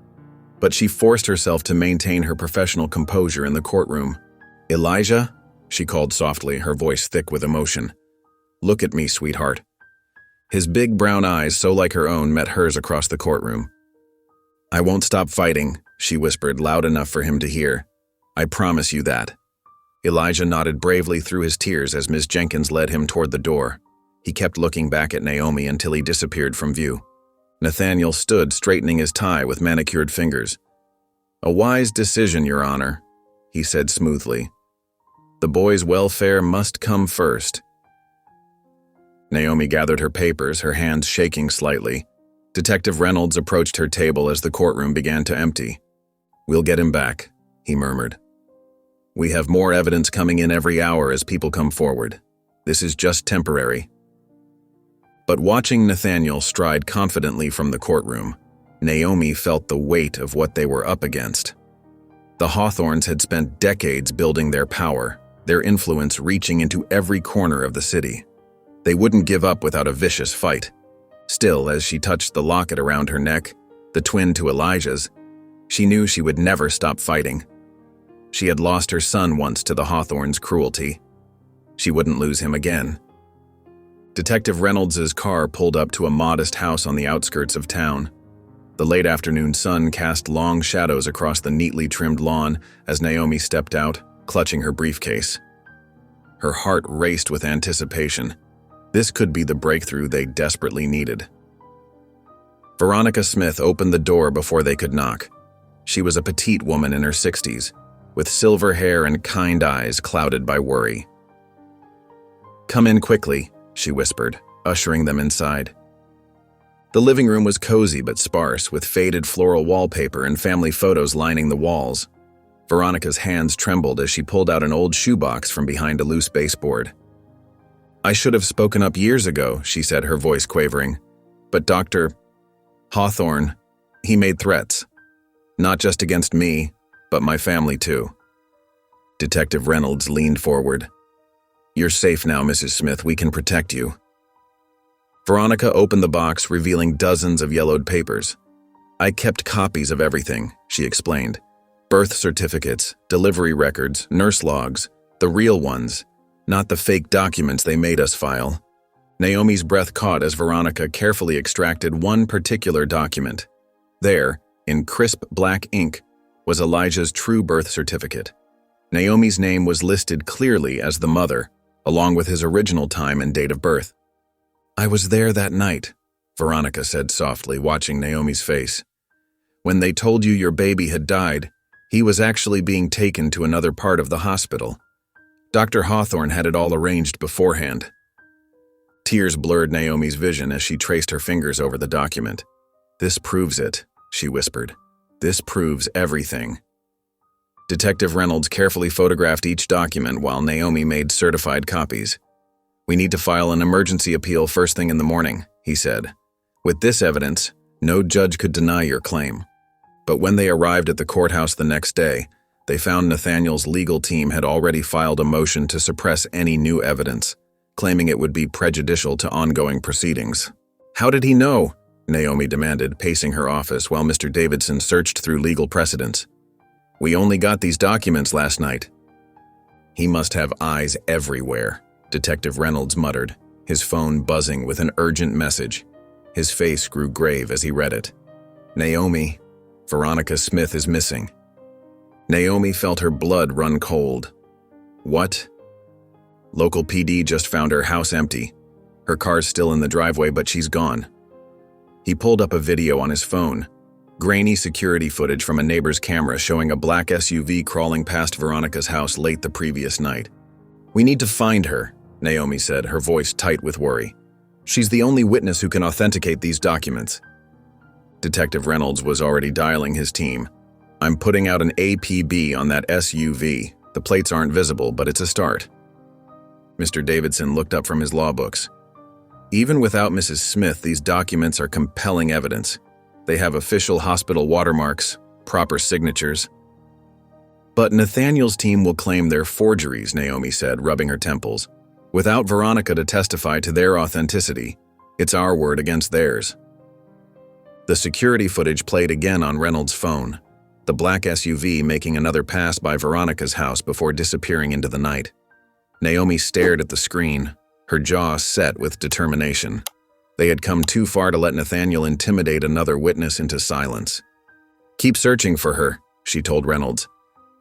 But she forced herself to maintain her professional composure in the courtroom. "Elijah," she called softly, her voice thick with emotion. "Look at me, sweetheart." His big brown eyes, so like her own, met hers across the courtroom. "I won't stop fighting," she whispered, loud enough for him to hear. "I promise you that." Elijah nodded bravely through his tears as Ms. Jenkins led him toward the door. He kept looking back at Naomi until he disappeared from view. Nathaniel stood straightening his tie with manicured fingers. "A wise decision, Your Honor," he said smoothly. "The boy's welfare must come first." Naomi gathered her papers, her hands shaking slightly. Detective Reynolds approached her table as the courtroom began to empty. "We'll get him back," he murmured. "We have more evidence coming in every hour as people come forward. This is just temporary." But watching Nathaniel stride confidently from the courtroom, Naomi felt the weight of what they were up against. The Hawthorns had spent decades building their power, their influence reaching into every corner of the city. They wouldn't give up without a vicious fight. Still, as she touched the locket around her neck, the twin to Elijah's, she knew she would never stop fighting. She had lost her son once to the Hawthorns' cruelty. She wouldn't lose him again. Detective Reynolds' car pulled up to a modest house on the outskirts of town. The late afternoon sun cast long shadows across the neatly trimmed lawn as Naomi stepped out, clutching her briefcase. Her heart raced with anticipation. This could be the breakthrough they desperately needed. Veronica Smith opened the door before they could knock. She was a petite woman in her 60s, with silver hair and kind eyes clouded by worry. "Come in quickly," she whispered, ushering them inside. The living room was cozy but sparse, with faded floral wallpaper and family photos lining the walls. Veronica's hands trembled as she pulled out an old shoebox from behind a loose baseboard. "I should have spoken up years ago," she said, her voice quavering. "But Dr. Hawthorne, he made threats. Not just against me, but my family too." Detective Reynolds leaned forward. "You're safe now, Mrs. Smith. We can protect you." Veronica opened the box, revealing dozens of yellowed papers. "I kept copies of everything," she explained. "Birth certificates, delivery records, nurse logs, the real ones, not the fake documents they made us file." Naomi's breath caught as Veronica carefully extracted one particular document. There, in crisp black ink, was Elijah's true birth certificate. Naomi's name was listed clearly as the mother, along with his original time and date of birth. "I was there that night," Veronica said softly, watching Naomi's face. "When they told you your baby had died, he was actually being taken to another part of the hospital. Dr. Hawthorne had it all arranged beforehand." Tears blurred Naomi's vision as she traced her fingers over the document. "This proves it," she whispered. "This proves everything." Detective Reynolds carefully photographed each document while Naomi made certified copies. "We need to file an emergency appeal first thing in the morning," he said. "With this evidence, no judge could deny your claim." But when they arrived at the courthouse the next day, they found Nathaniel's legal team had already filed a motion to suppress any new evidence, claiming it would be prejudicial to ongoing proceedings. "How did he know?" Naomi demanded, pacing her office while Mr. Davidson searched through legal precedents. "We only got these documents last night." "He must have eyes everywhere," Detective Reynolds muttered, his phone buzzing with an urgent message. His face grew grave as he read it. "Naomi, Veronica Smith is missing." Naomi felt her blood run cold. "What?" "Local PD just found her house empty. Her car's still in the driveway, but she's gone. He pulled up a video on his phone. Grainy security footage from a neighbor's camera showing a black SUV crawling past Veronica's house late the previous night. "We need to find her," Naomi said, her voice tight with worry. "She's the only witness who can authenticate these documents." Detective Reynolds was already dialing his team. "I'm putting out an APB on that SUV. The plates aren't visible, but it's a start." Mr. Davidson looked up from his law books. "Even without Mrs. Smith, these documents are compelling evidence. They have official hospital watermarks, proper signatures." "But Nathaniel's team will claim they're forgeries," Naomi said, rubbing her temples. "Without Veronica to testify to their authenticity, it's our word against theirs." The security footage played again on Reynolds' phone, the black SUV making another pass by Veronica's house before disappearing into the night. Naomi stared at the screen, her jaw set with determination. They had come too far to let Nathaniel intimidate another witness into silence. "Keep searching for her," she told Reynolds.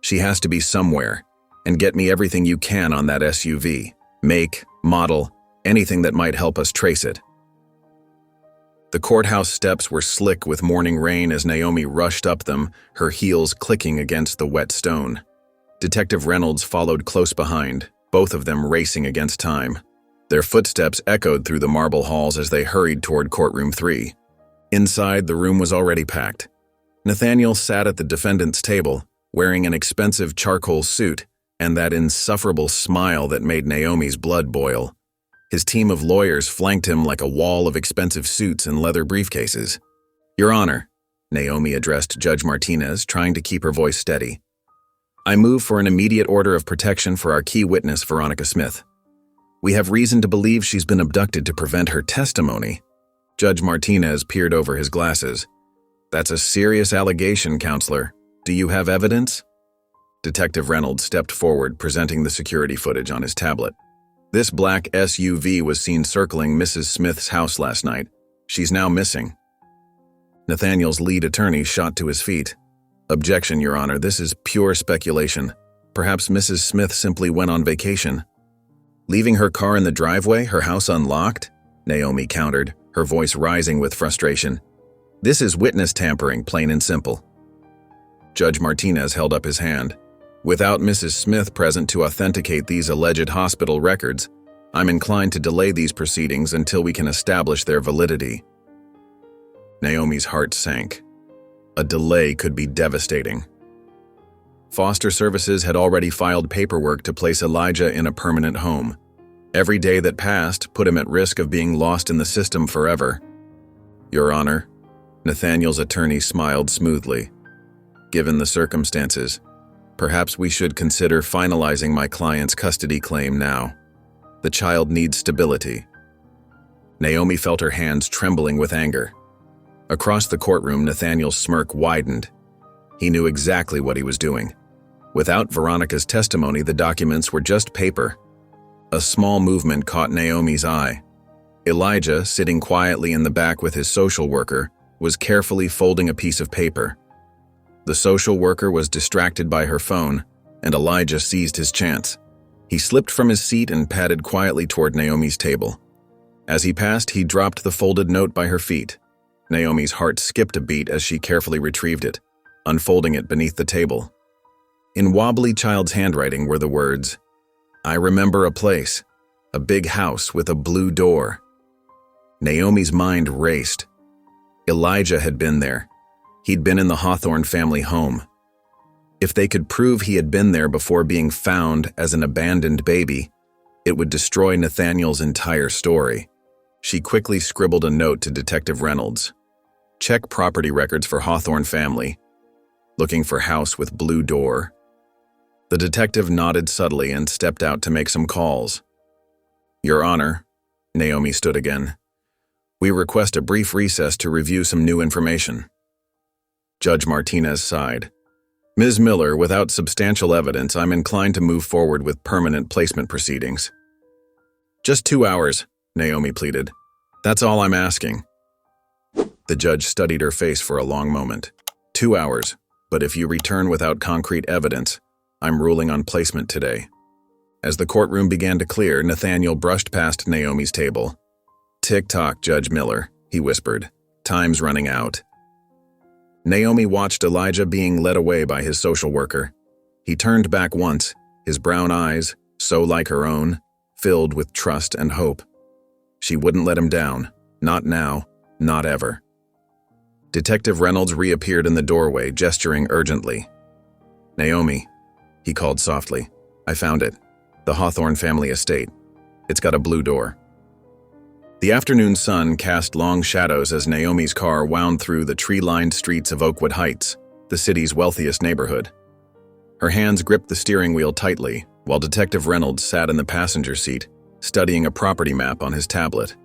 "She has to be somewhere, and get me everything you can on that SUV. Make, model, anything that might help us trace it." The courthouse steps were slick with morning rain as Naomi rushed up them, her heels clicking against the wet stone. Detective Reynolds followed close behind, both of them racing against time. Their footsteps echoed through the marble halls as they hurried toward Courtroom 3. Inside, the room was already packed. Nathaniel sat at the defendant's table, wearing an expensive charcoal suit and that insufferable smile that made Naomi's blood boil. His team of lawyers flanked him like a wall of expensive suits and leather briefcases. "Your Honor," Naomi addressed Judge Martinez, trying to keep her voice steady. "I move for an immediate order of protection for our key witness, Veronica Smith. We have reason to believe she's been abducted to prevent her testimony." Judge Martinez peered over his glasses. "That's a serious allegation, Counselor. Do you have evidence?" Detective Reynolds stepped forward, presenting the security footage on his tablet. "This black SUV was seen circling Mrs. Smith's house last night. She's now missing." Nathaniel's lead attorney shot to his feet. "Objection, Your Honor. This is pure speculation. Perhaps Mrs. Smith simply went on vacation." "Leaving her car in the driveway, her house unlocked?" Naomi countered, her voice rising with frustration. "This is witness tampering, plain and simple." Judge Martinez held up his hand. "Without Mrs. Smith present to authenticate these alleged hospital records, I'm inclined to delay these proceedings until we can establish their validity." Naomi's heart sank. A delay could be devastating. Foster Services had already filed paperwork to place Elijah in a permanent home. Every day that passed put him at risk of being lost in the system forever. "Your Honor," Nathaniel's attorney smiled smoothly. "Given the circumstances, perhaps we should consider finalizing my client's custody claim now. The child needs stability." Naomi felt her hands trembling with anger. Across the courtroom, Nathaniel's smirk widened. He knew exactly what he was doing. Without Veronica's testimony, the documents were just paper. A small movement caught Naomi's eye. Elijah, sitting quietly in the back with his social worker, was carefully folding a piece of paper. The social worker was distracted by her phone, and Elijah seized his chance. He slipped from his seat and padded quietly toward Naomi's table. As he passed, he dropped the folded note by her feet. Naomi's heart skipped a beat as she carefully retrieved it, unfolding it beneath the table. In wobbly child's handwriting were the words, "I remember a place, a big house with a blue door." Naomi's mind raced. Elijah had been there. He'd been in the Hawthorne family home. If they could prove he had been there before being found as an abandoned baby, it would destroy Nathaniel's entire story. She quickly scribbled a note to Detective Reynolds. "Check property records for Hawthorne family. Looking for house with blue door." The detective nodded subtly and stepped out to make some calls. "Your Honor," Naomi stood again. "We request a brief recess to review some new information." Judge Martinez sighed. "Ms. Miller, without substantial evidence, I'm inclined to move forward with permanent placement proceedings." "Just 2 hours," Naomi pleaded. "That's all I'm asking." The judge studied her face for a long moment. 2 hours, but if you return without concrete evidence, I'm ruling on placement today." As the courtroom began to clear, Nathaniel brushed past Naomi's table. Tick-tock, Judge Miller, he whispered. Time's running out. Naomi watched Elijah being led away by his social worker. He turned back once, his brown eyes, so like her own, filled with trust and hope. She wouldn't let him down. Not now, not ever. Detective Reynolds reappeared in the doorway, gesturing urgently. Naomi, he called softly. I found it. The Hawthorne family estate. It's got a blue door. The afternoon sun cast long shadows as Naomi's car wound through the tree-lined streets of Oakwood Heights, the city's wealthiest neighborhood. Her hands gripped the steering wheel tightly, while Detective Reynolds sat in the passenger seat, studying a property map on his tablet.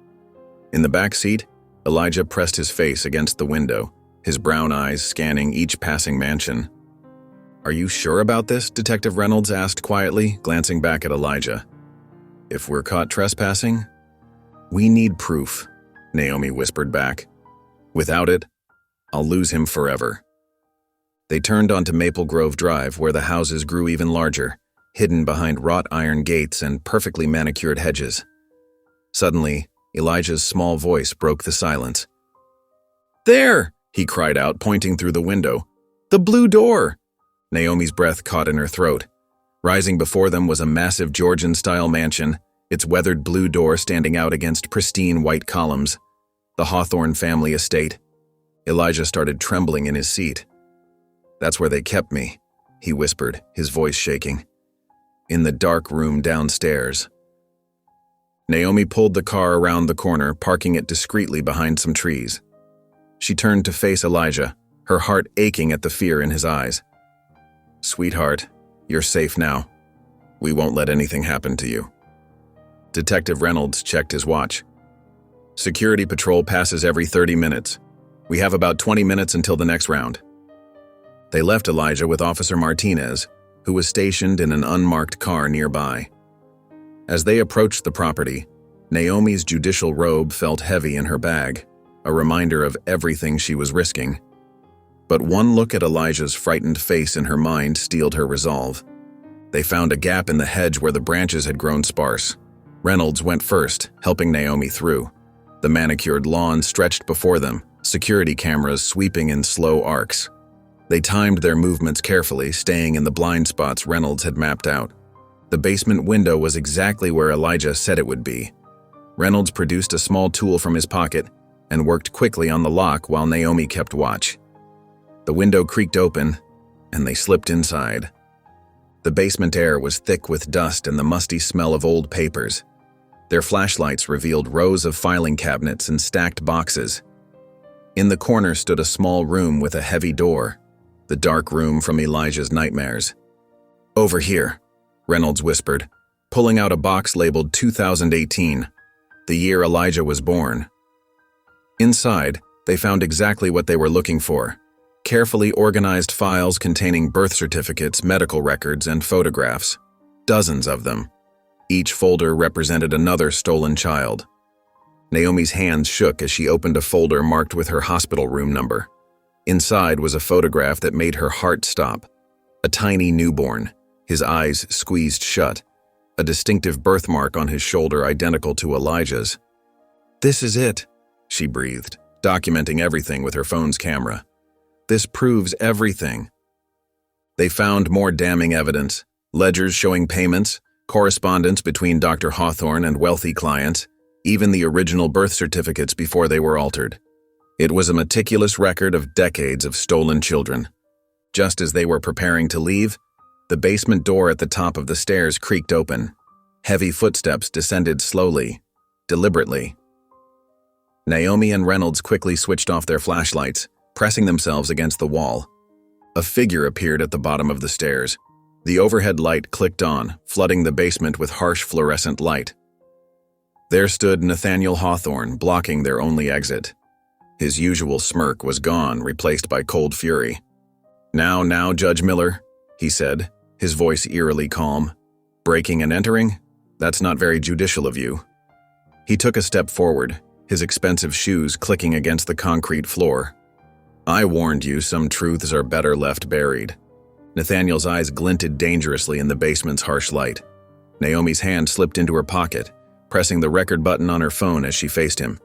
In the back seat, Elijah pressed his face against the window, his brown eyes scanning each passing mansion. Are you sure about this? Detective Reynolds asked quietly, glancing back at Elijah. If we're caught trespassing? We need proof, Naomi whispered back. Without it, I'll lose him forever. They turned onto Maple Grove Drive, where the houses grew even larger, hidden behind wrought iron gates and perfectly manicured hedges. Suddenly, Elijah's small voice broke the silence. There! He cried out, pointing through the window. The blue door! Naomi's breath caught in her throat. Rising before them was a massive Georgian-style mansion, its weathered blue door standing out against pristine white columns. The Hawthorne family estate. Elijah started trembling in his seat. That's where they kept me, he whispered, his voice shaking. In the dark room downstairs. Naomi pulled the car around the corner, parking it discreetly behind some trees. She turned to face Elijah, her heart aching at the fear in his eyes. Sweetheart, you're safe now. We won't let anything happen to you. Detective Reynolds checked his watch. Security patrol passes every 30 minutes. We have about 20 minutes until the next round. They left Elijah with Officer Martinez, who was stationed in an unmarked car nearby. As they approached the property, Naomi's judicial robe felt heavy in her bag, a reminder of everything she was risking. But one look at Elijah's frightened face in her mind steeled her resolve. They found a gap in the hedge where the branches had grown sparse. Reynolds went first, helping Naomi through. The manicured lawn stretched before them, security cameras sweeping in slow arcs. They timed their movements carefully, staying in the blind spots Reynolds had mapped out. The basement window was exactly where Elijah said it would be. Reynolds produced a small tool from his pocket and worked quickly on the lock while Naomi kept watch. The window creaked open, and they slipped inside. The basement air was thick with dust and the musty smell of old papers. Their flashlights revealed rows of filing cabinets and stacked boxes. In the corner stood a small room with a heavy door, the dark room from Elijah's nightmares. Over here, Reynolds whispered, pulling out a box labeled 2018, the year Elijah was born. Inside, they found exactly what they were looking for. Carefully organized files containing birth certificates, medical records, and photographs. Dozens of them. Each folder represented another stolen child. Naomi's hands shook as she opened a folder marked with her hospital room number. Inside was a photograph that made her heart stop. A tiny newborn, his eyes squeezed shut, a distinctive birthmark on his shoulder identical to Elijah's. This is it, she breathed, documenting everything with her phone's camera. This proves everything. They found more damning evidence, ledgers showing payments, correspondence between Dr. Hawthorne and wealthy clients, even the original birth certificates before they were altered. It was a meticulous record of decades of stolen children. Just as they were preparing to leave, the basement door at the top of the stairs creaked open. Heavy footsteps descended slowly, deliberately. Naomi and Reynolds quickly switched off their flashlights, pressing themselves against the wall. A figure appeared at the bottom of the stairs. The overhead light clicked on, flooding the basement with harsh fluorescent light. There stood Nathaniel Hawthorne, blocking their only exit. His usual smirk was gone, replaced by cold fury. Now, Judge Miller, he said, his voice eerily calm. Breaking and entering? That's not very judicial of you. He took a step forward, his expensive shoes clicking against the concrete floor. I warned you, some truths are better left buried. Nathaniel's eyes glinted dangerously in the basement's harsh light. Naomi's hand slipped into her pocket, pressing the record button on her phone as she faced him.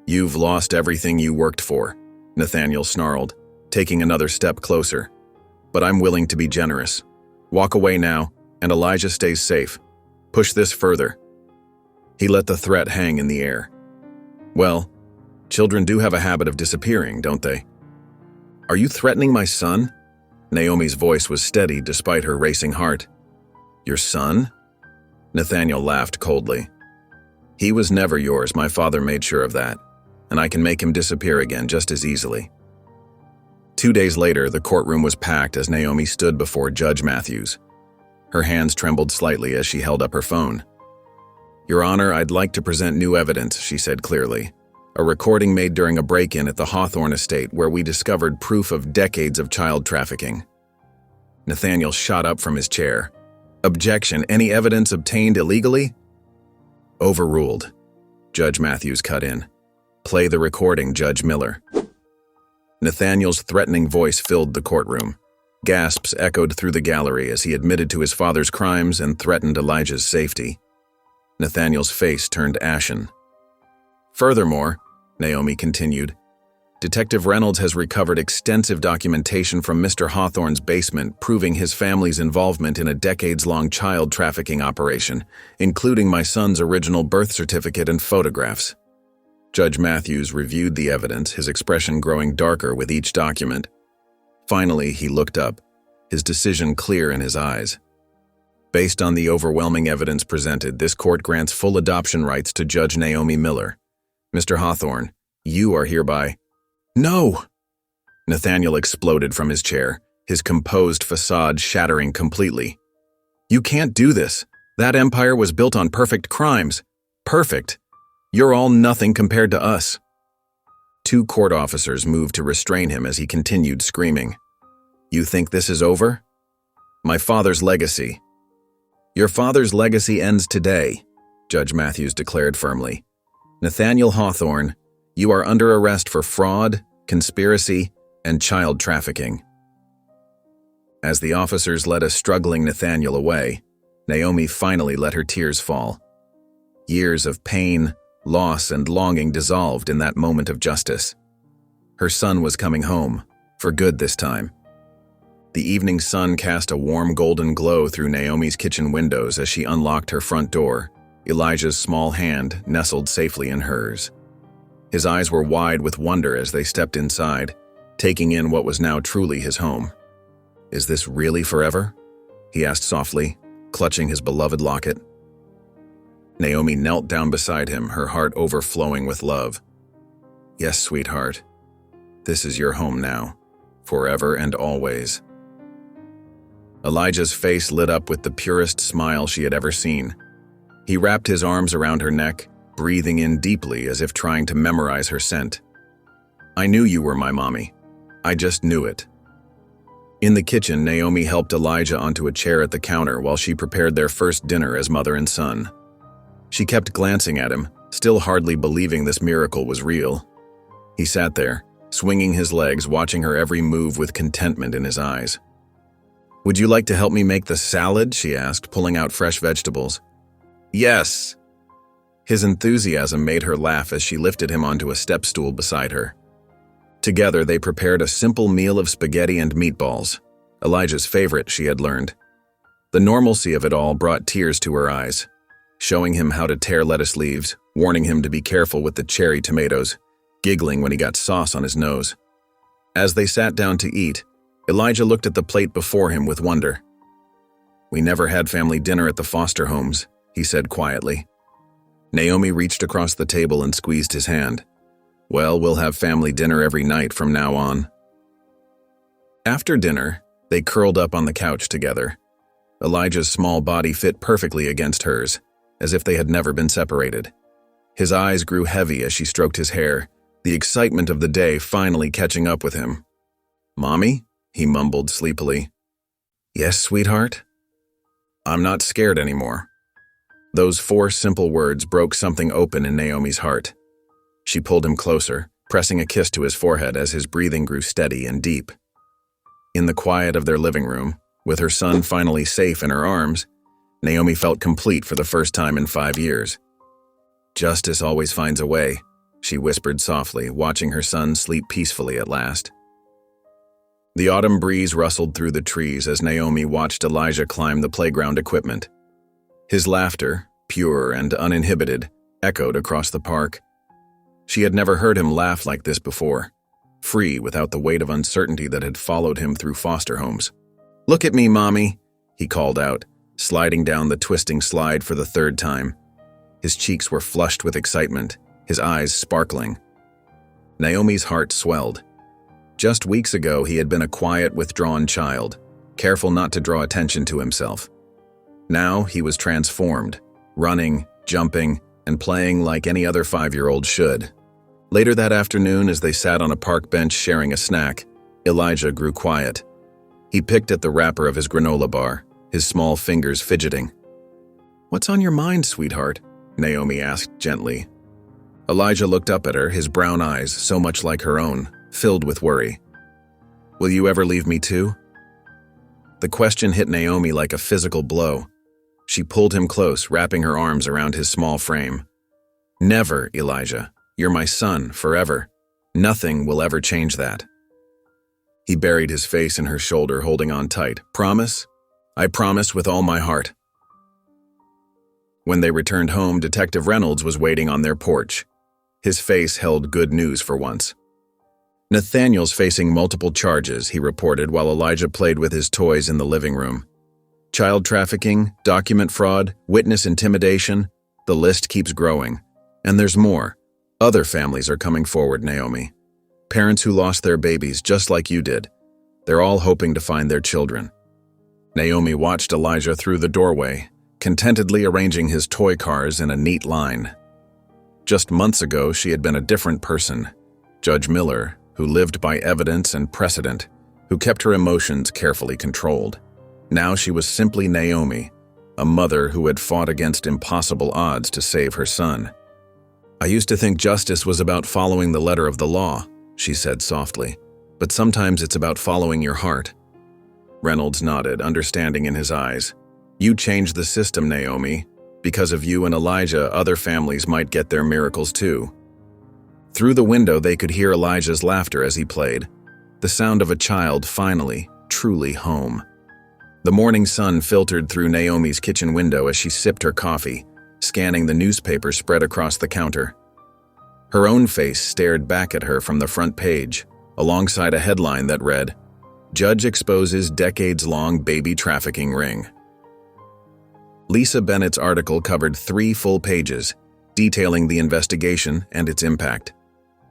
"You've lost everything you worked for," Nathaniel snarled, taking another step closer. "But I'm willing to be generous. Walk away now, and Elijah stays safe. Push this further." He let the threat hang in the air. "Well, children do have a habit of disappearing, don't they?" "Are you threatening my son?" Naomi's voice was steady despite her racing heart. "Your son?" Nathaniel laughed coldly. "He was never yours, my father made sure of that, and I can make him disappear again just as easily." 2 days later, the courtroom was packed as Naomi stood before Judge Matthews. Her hands trembled slightly as she held up her phone. "Your Honor, I'd like to present new evidence," she said clearly. "A recording made during a break-in at the Hawthorne estate where we discovered proof of decades of child trafficking." Nathaniel shot up from his chair. "Objection, any evidence obtained illegally?" "Overruled." Judge Matthews cut in. "Play the recording, Judge Miller." Nathaniel's threatening voice filled the courtroom. Gasps echoed through the gallery as he admitted to his father's crimes and threatened Elijah's safety. Nathaniel's face turned ashen. "Furthermore," Naomi continued, "Detective Reynolds has recovered extensive documentation from Mr. Hawthorne's basement proving his family's involvement in a decades-long child trafficking operation, including my son's original birth certificate and photographs." Judge Matthews reviewed the evidence, his expression growing darker with each document. Finally, he looked up, his decision clear in his eyes. "Based on the overwhelming evidence presented, this court grants full adoption rights to Judge Naomi Miller. Mr. Hawthorne, you are hereby—" "No!" Nathaniel exploded from his chair, his composed facade shattering completely. "You can't do this. That empire was built on perfect crimes. Perfect. You're all nothing compared to us." 2 court officers moved to restrain him as he continued screaming. "You think this is over? My father's legacy." "Your father's legacy ends today," Judge Matthews declared firmly. "Nathaniel Hawthorne, you are under arrest for fraud, conspiracy, and child trafficking." As the officers led a struggling Nathaniel away, Naomi finally let her tears fall. Years of pain, loss, and longing dissolved in that moment of justice. Her son was coming home, for good this time. The evening sun cast a warm golden glow through Naomi's kitchen windows as she unlocked her front door, Elijah's small hand nestled safely in hers. His eyes were wide with wonder as they stepped inside, taking in what was now truly his home. "Is this really forever?" he asked softly, clutching his beloved locket. Naomi knelt down beside him, her heart overflowing with love. "Yes, sweetheart. This is your home now, forever and always." Elijah's face lit up with the purest smile she had ever seen. He wrapped his arms around her neck, breathing in deeply as if trying to memorize her scent. "I knew you were my mommy. I just knew it." In the kitchen, Naomi helped Elijah onto a chair at the counter while she prepared their first dinner as mother and son. She kept glancing at him, still hardly believing this miracle was real. He sat there, swinging his legs, watching her every move with contentment in his eyes. "Would you like to help me make the salad?" she asked, pulling out fresh vegetables. "Yes." His enthusiasm made her laugh as she lifted him onto a step stool beside her. Together, they prepared a simple meal of spaghetti and meatballs, Elijah's favorite, she had learned. The normalcy of it all brought tears to her eyes, showing him how to tear lettuce leaves, warning him to be careful with the cherry tomatoes, giggling when he got sauce on his nose. As they sat down to eat, Elijah looked at the plate before him with wonder. "We never had family dinner at the Foster homes," he said quietly. Naomi reached across the table and squeezed his hand. "Well, we'll have family dinner every night from now on." After dinner, they curled up on the couch together. Elijah's small body fit perfectly against hers, as if they had never been separated. His eyes grew heavy as she stroked his hair, the excitement of the day finally catching up with him. "Mommy?" he mumbled sleepily. "Yes, sweetheart?" "I'm not scared anymore." Those 4 simple words broke something open in Naomi's heart. She pulled him closer, pressing a kiss to his forehead as his breathing grew steady and deep. In the quiet of their living room, with her son finally safe in her arms, Naomi felt complete for the first time in 5 years. "Justice always finds a way," she whispered softly, watching her son sleep peacefully at last. The autumn breeze rustled through the trees as Naomi watched Elijah climb the playground equipment. His laughter, pure and uninhibited, echoed across the park. She had never heard him laugh like this before, free without the weight of uncertainty that had followed him through foster homes. "Look at me, Mommy," he called out, sliding down the twisting slide for the third time. His cheeks were flushed with excitement, his eyes sparkling. Naomi's heart swelled. Just weeks ago, he had been a quiet, withdrawn child, careful not to draw attention to himself. Now he was transformed, running, jumping, and playing like any other 5-year-old should. Later that afternoon, as they sat on a park bench sharing a snack, Elijah grew quiet. He picked at the wrapper of his granola bar, his small fingers fidgeting. "What's on your mind, sweetheart?" Naomi asked gently. Elijah looked up at her, his brown eyes, so much like her own, filled with worry. "Will you ever leave me too?" The question hit Naomi like a physical blow. She pulled him close, wrapping her arms around his small frame. "Never, Elijah. You're my son, forever. Nothing will ever change that." He buried his face in her shoulder, holding on tight. "Promise?" "I promise with all my heart." When they returned home, Detective Reynolds was waiting on their porch. His face held good news for once. "Nathaniel's facing multiple charges," he reported while Elijah played with his toys in the living room. "Child trafficking, document fraud, witness intimidation, the list keeps growing. And there's more. Other families are coming forward, Naomi. Parents who lost their babies just like you did. They're all hoping to find their children." Naomi watched Elijah through the doorway, contentedly arranging his toy cars in a neat line. Just months ago, she had been a different person. Judge Miller, who lived by evidence and precedent, who kept her emotions carefully controlled. Now she was simply Naomi, a mother who had fought against impossible odds to save her son. "I used to think justice was about following the letter of the law," she said softly, "but sometimes it's about following your heart." Reynolds nodded, understanding in his eyes. "You changed the system, Naomi. Because of you and Elijah, other families might get their miracles too." Through the window, they could hear Elijah's laughter as he played, the sound of a child finally, truly home. The morning sun filtered through Naomi's kitchen window as she sipped her coffee, scanning the newspaper spread across the counter. Her own face stared back at her from the front page, alongside a headline that read, "Judge exposes decades-long baby trafficking ring." Lisa Bennett's article covered 3 full pages, detailing the investigation and its impact.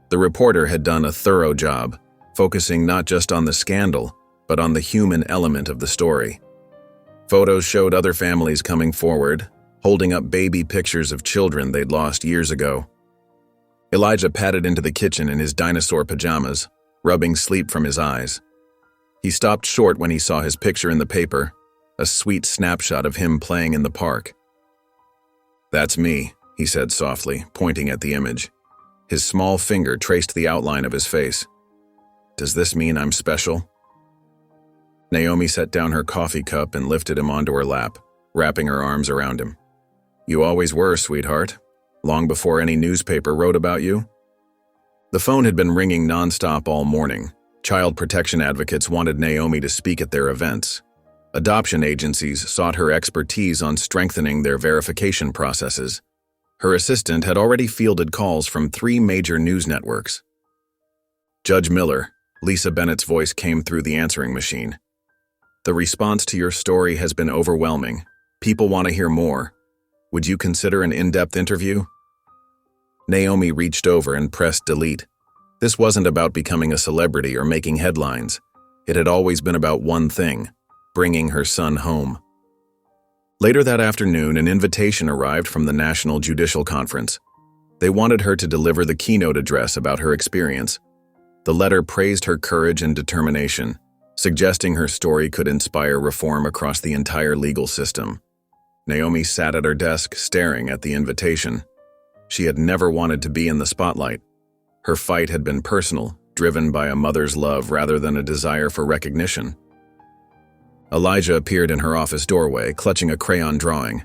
The reporter had done a thorough job, focusing not just on the scandal, but on the human element of the story. Photos showed other families coming forward, holding up baby pictures of children they'd lost years ago. Elijah padded into the kitchen in his dinosaur pajamas, rubbing sleep from his eyes. He stopped short when he saw his picture in the paper, a sweet snapshot of him playing in the park. "That's me," he said softly, pointing at the image. His small finger traced the outline of his face. "Does this mean I'm special?" Naomi set down her coffee cup and lifted him onto her lap, wrapping her arms around him. "You always were, sweetheart. Long before any newspaper wrote about you." The phone had been ringing nonstop all morning. Child protection advocates wanted Naomi to speak at their events. Adoption agencies sought her expertise on strengthening their verification processes. Her assistant had already fielded calls from 3 major news networks. "Judge Miller," Lisa Bennett's voice came through the answering machine. "The response to your story has been overwhelming. People want to hear more. Would you consider an in-depth interview?" Naomi reached over and pressed delete. This wasn't about becoming a celebrity or making headlines. It had always been about one thing: bringing her son home. Later that afternoon, an invitation arrived from the National Judicial Conference. They wanted her to deliver the keynote address about her experience. The letter praised her courage and determination, suggesting her story could inspire reform across the entire legal system. Naomi sat at her desk, staring at the invitation. She had never wanted to be in the spotlight. Her fight had been personal, driven by a mother's love rather than a desire for recognition. Elijah appeared in her office doorway, clutching a crayon drawing.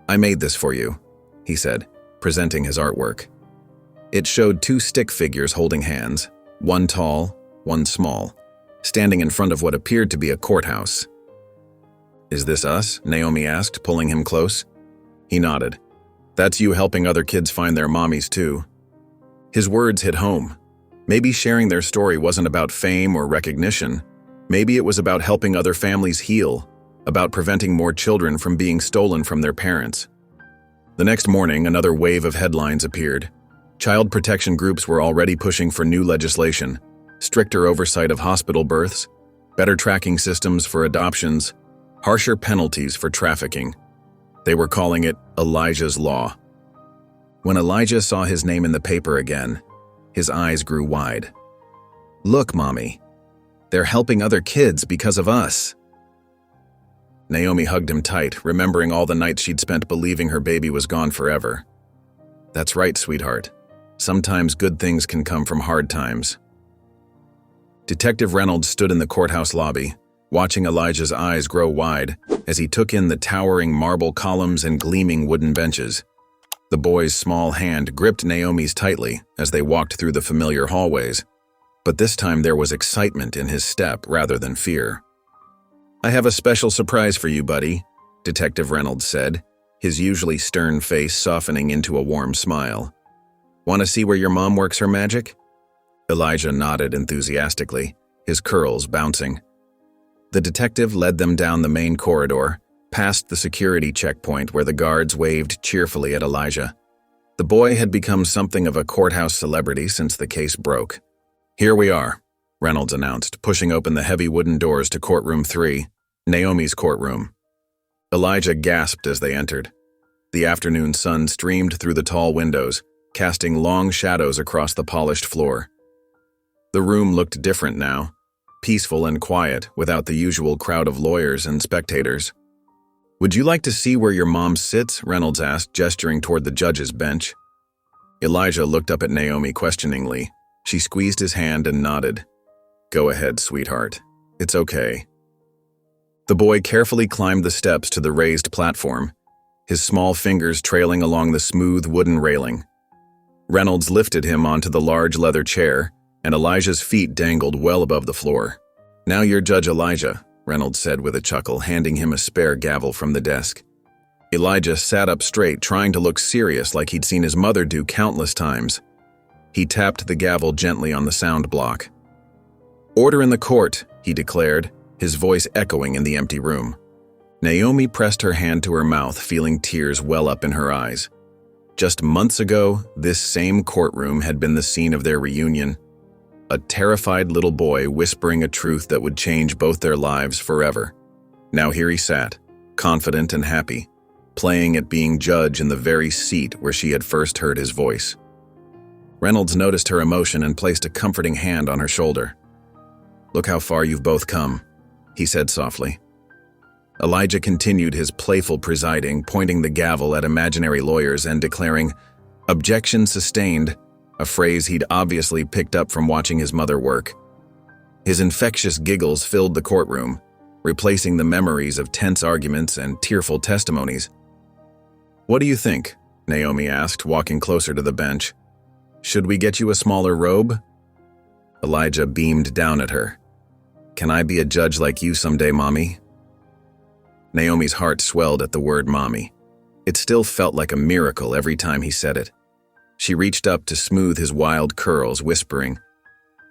"I made this for you," he said, presenting his artwork. It showed two stick figures holding hands, one tall, one small, standing in front of what appeared to be a courthouse. "Is this us?" Naomi asked, pulling him close. He nodded. "That's you helping other kids find their mommies too." His words hit home. Maybe sharing their story wasn't about fame or recognition. Maybe it was about helping other families heal, about preventing more children from being stolen from their parents. The next morning, another wave of headlines appeared. Child protection groups were already pushing for new legislation, stricter oversight of hospital births, better tracking systems for adoptions, harsher penalties for trafficking. They were calling it Elijah's Law. When Elijah saw his name in the paper again, his eyes grew wide. "Look, Mommy. They're helping other kids because of us." Naomi hugged him tight, remembering all the nights she'd spent believing her baby was gone forever. "That's right, sweetheart. Sometimes good things can come from hard times." Detective Reynolds stood in the courthouse lobby, watching Elijah's eyes grow wide as he took in the towering marble columns and gleaming wooden benches. The boy's small hand gripped Naomi's tightly as they walked through the familiar hallways, but this time there was excitement in his step rather than fear. "I have a special surprise for you, buddy," Detective Reynolds said, his usually stern face softening into a warm smile. "Want to see where your mom works her magic?" Elijah nodded enthusiastically, his curls bouncing. The detective led them down the main corridor, past the security checkpoint where the guards waved cheerfully at Elijah. The boy had become something of a courthouse celebrity since the case broke. "Here we are," Reynolds announced, pushing open the heavy wooden doors to Courtroom 3, Naomi's courtroom. Elijah gasped as they entered. The afternoon sun streamed through the tall windows, casting long shadows across the polished floor. The room looked different now, peaceful and quiet, without the usual crowd of lawyers and spectators. "Would you like to see where your mom sits?" Reynolds asked, gesturing toward the judge's bench. Elijah looked up at Naomi questioningly. She squeezed his hand and nodded. "Go ahead, sweetheart. It's okay." The boy carefully climbed the steps to the raised platform, his small fingers trailing along the smooth wooden railing. Reynolds lifted him onto the large leather chair, and Elijah's feet dangled well above the floor. "Now you're Judge Elijah," Reynolds said with a chuckle, handing him a spare gavel from the desk. Elijah sat up straight, trying to look serious like he'd seen his mother do countless times. He tapped the gavel gently on the sound block. "Order in the court," he declared, his voice echoing in the empty room. Naomi pressed her hand to her mouth, feeling tears well up in her eyes. Just months ago, this same courtroom had been the scene of their reunion. A terrified little boy whispering a truth that would change both their lives forever. Now here he sat, confident and happy, playing at being judge in the very seat where she had first heard his voice. Reynolds noticed her emotion and placed a comforting hand on her shoulder. "Look how far you've both come," he said softly. Elijah continued his playful presiding, pointing the gavel at imaginary lawyers and declaring, "Objection sustained," a phrase he'd obviously picked up from watching his mother work. His infectious giggles filled the courtroom, replacing the memories of tense arguments and tearful testimonies. "What do you think?" Naomi asked, walking closer to the bench. "Should we get you a smaller robe?" Elijah beamed down at her. "Can I be a judge like you someday, Mommy?" Naomi's heart swelled at the word Mommy. It still felt like a miracle every time he said it. She reached up to smooth his wild curls, whispering,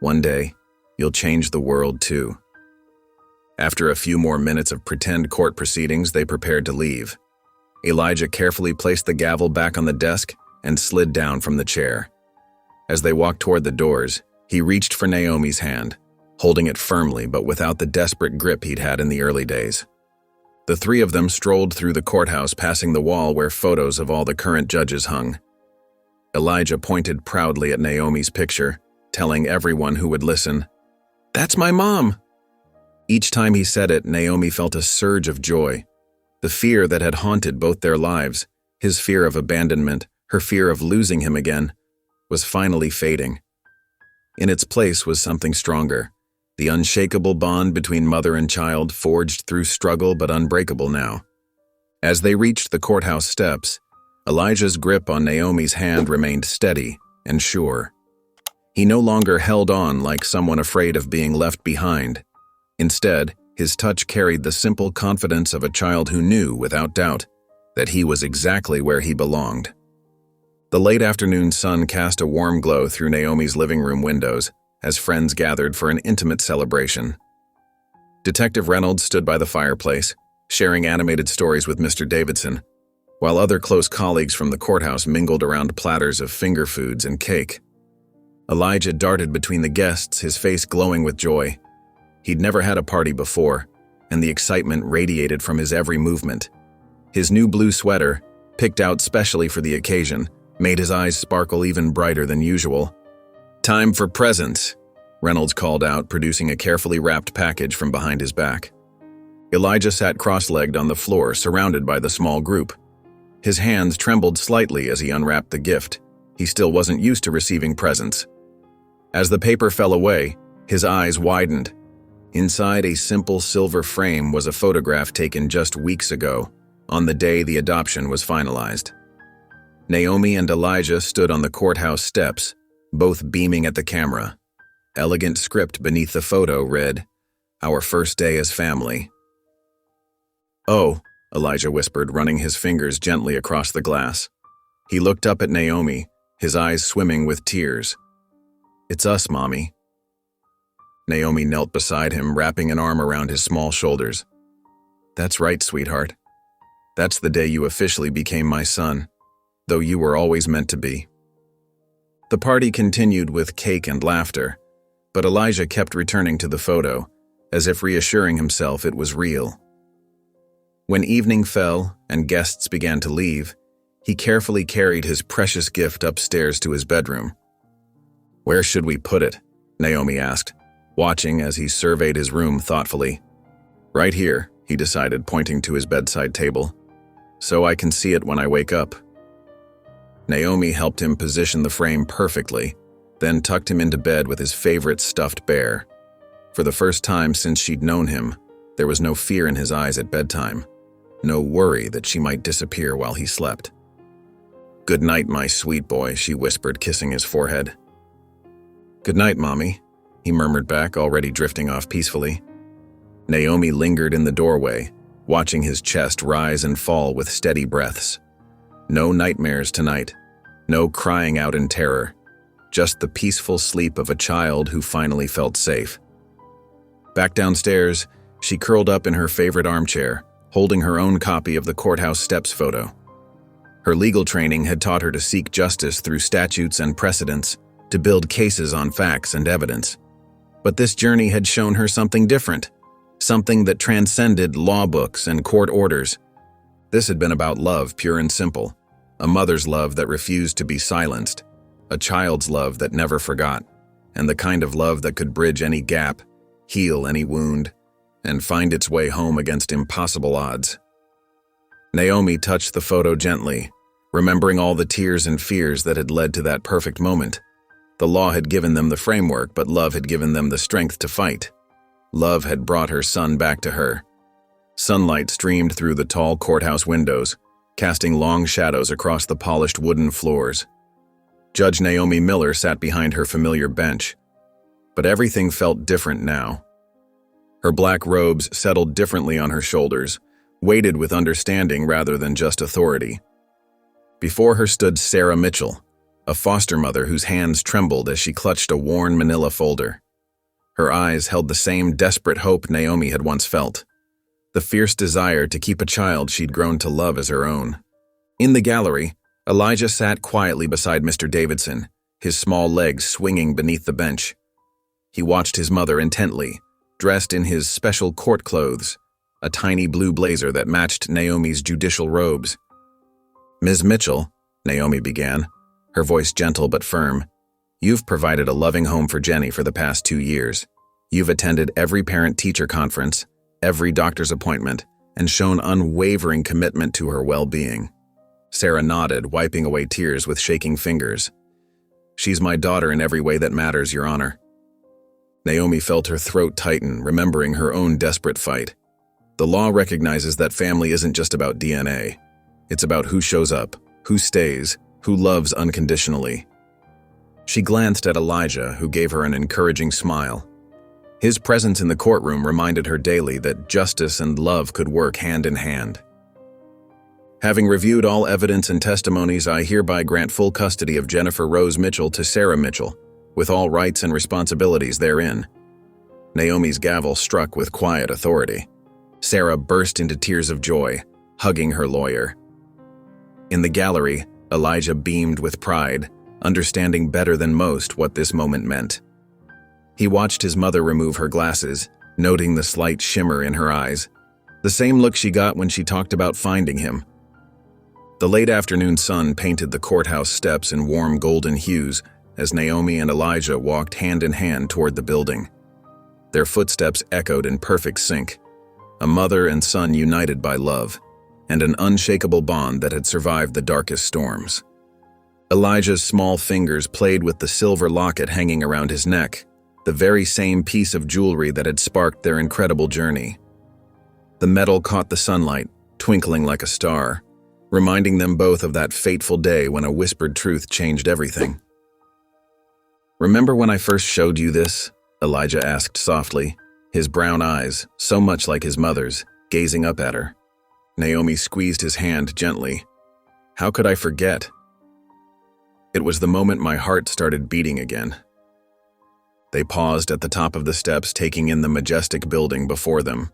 "One day, you'll change the world too." After a few more minutes of pretend court proceedings, they prepared to leave. Elijah carefully placed the gavel back on the desk and slid down from the chair. As they walked toward the doors, he reached for Naomi's hand, holding it firmly but without the desperate grip he'd had in the early days. The three of them strolled through the courthouse, passing the wall where photos of all the current judges hung. Elijah pointed proudly at Naomi's picture, telling everyone who would listen, "That's my mom!" Each time he said it, Naomi felt a surge of joy. The fear that had haunted both their lives, his fear of abandonment, her fear of losing him again, was finally fading. In its place was something stronger, the unshakable bond between mother and child forged through struggle but unbreakable now. As they reached the courthouse steps, Elijah's grip on Naomi's hand remained steady and sure. He no longer held on like someone afraid of being left behind. Instead, his touch carried the simple confidence of a child who knew, without doubt, that he was exactly where he belonged. The late afternoon sun cast a warm glow through Naomi's living room windows as friends gathered for an intimate celebration. Detective Reynolds stood by the fireplace, sharing animated stories with Mr. Davidson, while other close colleagues from the courthouse mingled around platters of finger foods and cake. Elijah darted between the guests, his face glowing with joy. He'd never had a party before, and the excitement radiated from his every movement. His new blue sweater, picked out specially for the occasion, made his eyes sparkle even brighter than usual. "Time for presents," Reynolds called out, producing a carefully wrapped package from behind his back. Elijah sat cross-legged on the floor, surrounded by the small group. His hands trembled slightly as he unwrapped the gift. He still wasn't used to receiving presents. As the paper fell away, his eyes widened. Inside a simple silver frame was a photograph taken just weeks ago, on the day the adoption was finalized. Naomi and Elijah stood on the courthouse steps, both beaming at the camera. Elegant script beneath the photo read, "Our first day as family." "Oh," Elijah whispered, running his fingers gently across the glass. He looked up at Naomi, his eyes swimming with tears. "It's us, Mommy." Naomi knelt beside him, wrapping an arm around his small shoulders. "That's right, sweetheart. That's the day you officially became my son, though you were always meant to be." The party continued with cake and laughter, but Elijah kept returning to the photo, as if reassuring himself it was real. When evening fell and guests began to leave, he carefully carried his precious gift upstairs to his bedroom. "Where should we put it?" Naomi asked, watching as he surveyed his room thoughtfully. "Right here," he decided, pointing to his bedside table, "so I can see it when I wake up." Naomi helped him position the frame perfectly, then tucked him into bed with his favorite stuffed bear. For the first time since she'd known him, there was no fear in his eyes at bedtime, no worry that she might disappear while he slept. "Good night, my sweet boy," she whispered, kissing his forehead. "Good night, Mommy," he murmured back, already drifting off peacefully. Naomi lingered in the doorway, watching his chest rise and fall with steady breaths. No nightmares tonight, no crying out in terror, just the peaceful sleep of a child who finally felt safe. Back downstairs, she curled up in her favorite armchair, holding her own copy of the courthouse steps photo. Her legal training had taught her to seek justice through statutes and precedents, to build cases on facts and evidence. But this journey had shown her something different, something that transcended law books and court orders. This had been about love, pure and simple, a mother's love that refused to be silenced, a child's love that never forgot, and the kind of love that could bridge any gap, heal any wound, and find its way home against impossible odds. Naomi touched the photo gently, remembering all the tears and fears that had led to that perfect moment. The law had given them the framework, but love had given them the strength to fight. Love had brought her son back to her. Sunlight streamed through the tall courthouse windows, casting long shadows across the polished wooden floors. Judge Naomi Miller sat behind her familiar bench, but everything felt different now. Her black robes settled differently on her shoulders, weighted with understanding rather than just authority. Before her stood Sarah Mitchell, a foster mother whose hands trembled as she clutched a worn manila folder. Her eyes held the same desperate hope Naomi had once felt, the fierce desire to keep a child she'd grown to love as her own. In the gallery, Elijah sat quietly beside Mr. Davidson, his small legs swinging beneath the bench. He watched his mother intently, dressed in his special court clothes, a tiny blue blazer that matched Naomi's judicial robes. "Ms. Mitchell," Naomi began, her voice gentle but firm, "you've provided a loving home for Jenny for the past 2 years. You've attended every parent-teacher conference, every doctor's appointment, and shown unwavering commitment to her well-being." Sarah nodded, wiping away tears with shaking fingers. "She's my daughter in every way that matters, Your Honor." Naomi felt her throat tighten, remembering her own desperate fight. The law recognizes that family isn't just about DNA. It's about who shows up, who stays, who loves unconditionally. She glanced at Elijah, who gave her an encouraging smile. His presence in the courtroom reminded her daily that justice and love could work hand in hand. Having reviewed all evidence and testimonies, I hereby grant full custody of Jennifer Rose Mitchell to Sarah Mitchell, with all rights and responsibilities therein. Naomi's gavel struck with quiet authority. Sarah burst into tears of joy, hugging her lawyer. In the gallery, Elijah beamed with pride, understanding better than most what this moment meant. He watched his mother remove her glasses, noting the slight shimmer in her eyes, the same look she got when she talked about finding him. The late afternoon sun painted the courthouse steps in warm golden hues as Naomi and Elijah walked hand in hand toward the building. Their footsteps echoed in perfect sync, a mother and son united by love, and an unshakable bond that had survived the darkest storms. Elijah's small fingers played with the silver locket hanging around his neck, the very same piece of jewelry that had sparked their incredible journey. The metal caught the sunlight, twinkling like a star, reminding them both of that fateful day when a whispered truth changed everything. "Remember when I first showed you this?" Elijah asked softly, his brown eyes, so much like his mother's, gazing up at her. Naomi squeezed his hand gently. "How could I forget?" It was the moment my heart started beating again. They paused at the top of the steps, taking in the majestic building before them.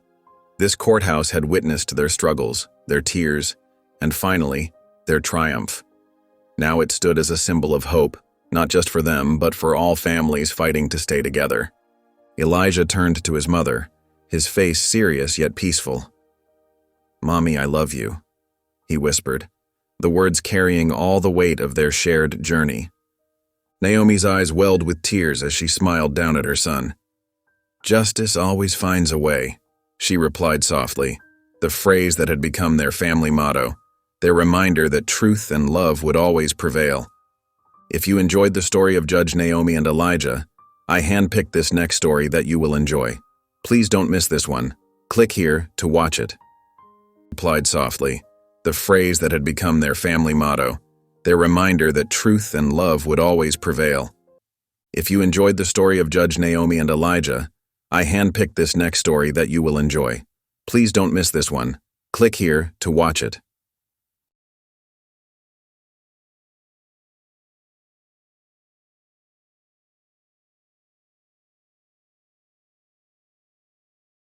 This courthouse had witnessed their struggles, their tears, and finally, their triumph. Now it stood as a symbol of hope, not just for them, but for all families fighting to stay together. Elijah turned to his mother, his face serious yet peaceful. "Mommy, I love you," he whispered, the words carrying all the weight of their shared journey. Naomi's eyes welled with tears as she smiled down at her son. "Justice always finds a way," she replied softly, the phrase that had become their family motto, their reminder that truth and love would always prevail. If you enjoyed the story of Judge Naomi and Elijah, I handpicked this next story that you will enjoy. Please don't miss this one. Click here to watch it. Replied softly, the phrase that had become their family motto, their reminder that truth and love would always prevail. If you enjoyed the story of Judge Naomi and Elijah, I handpicked this next story that you will enjoy. Please don't miss this one. Click here to watch it.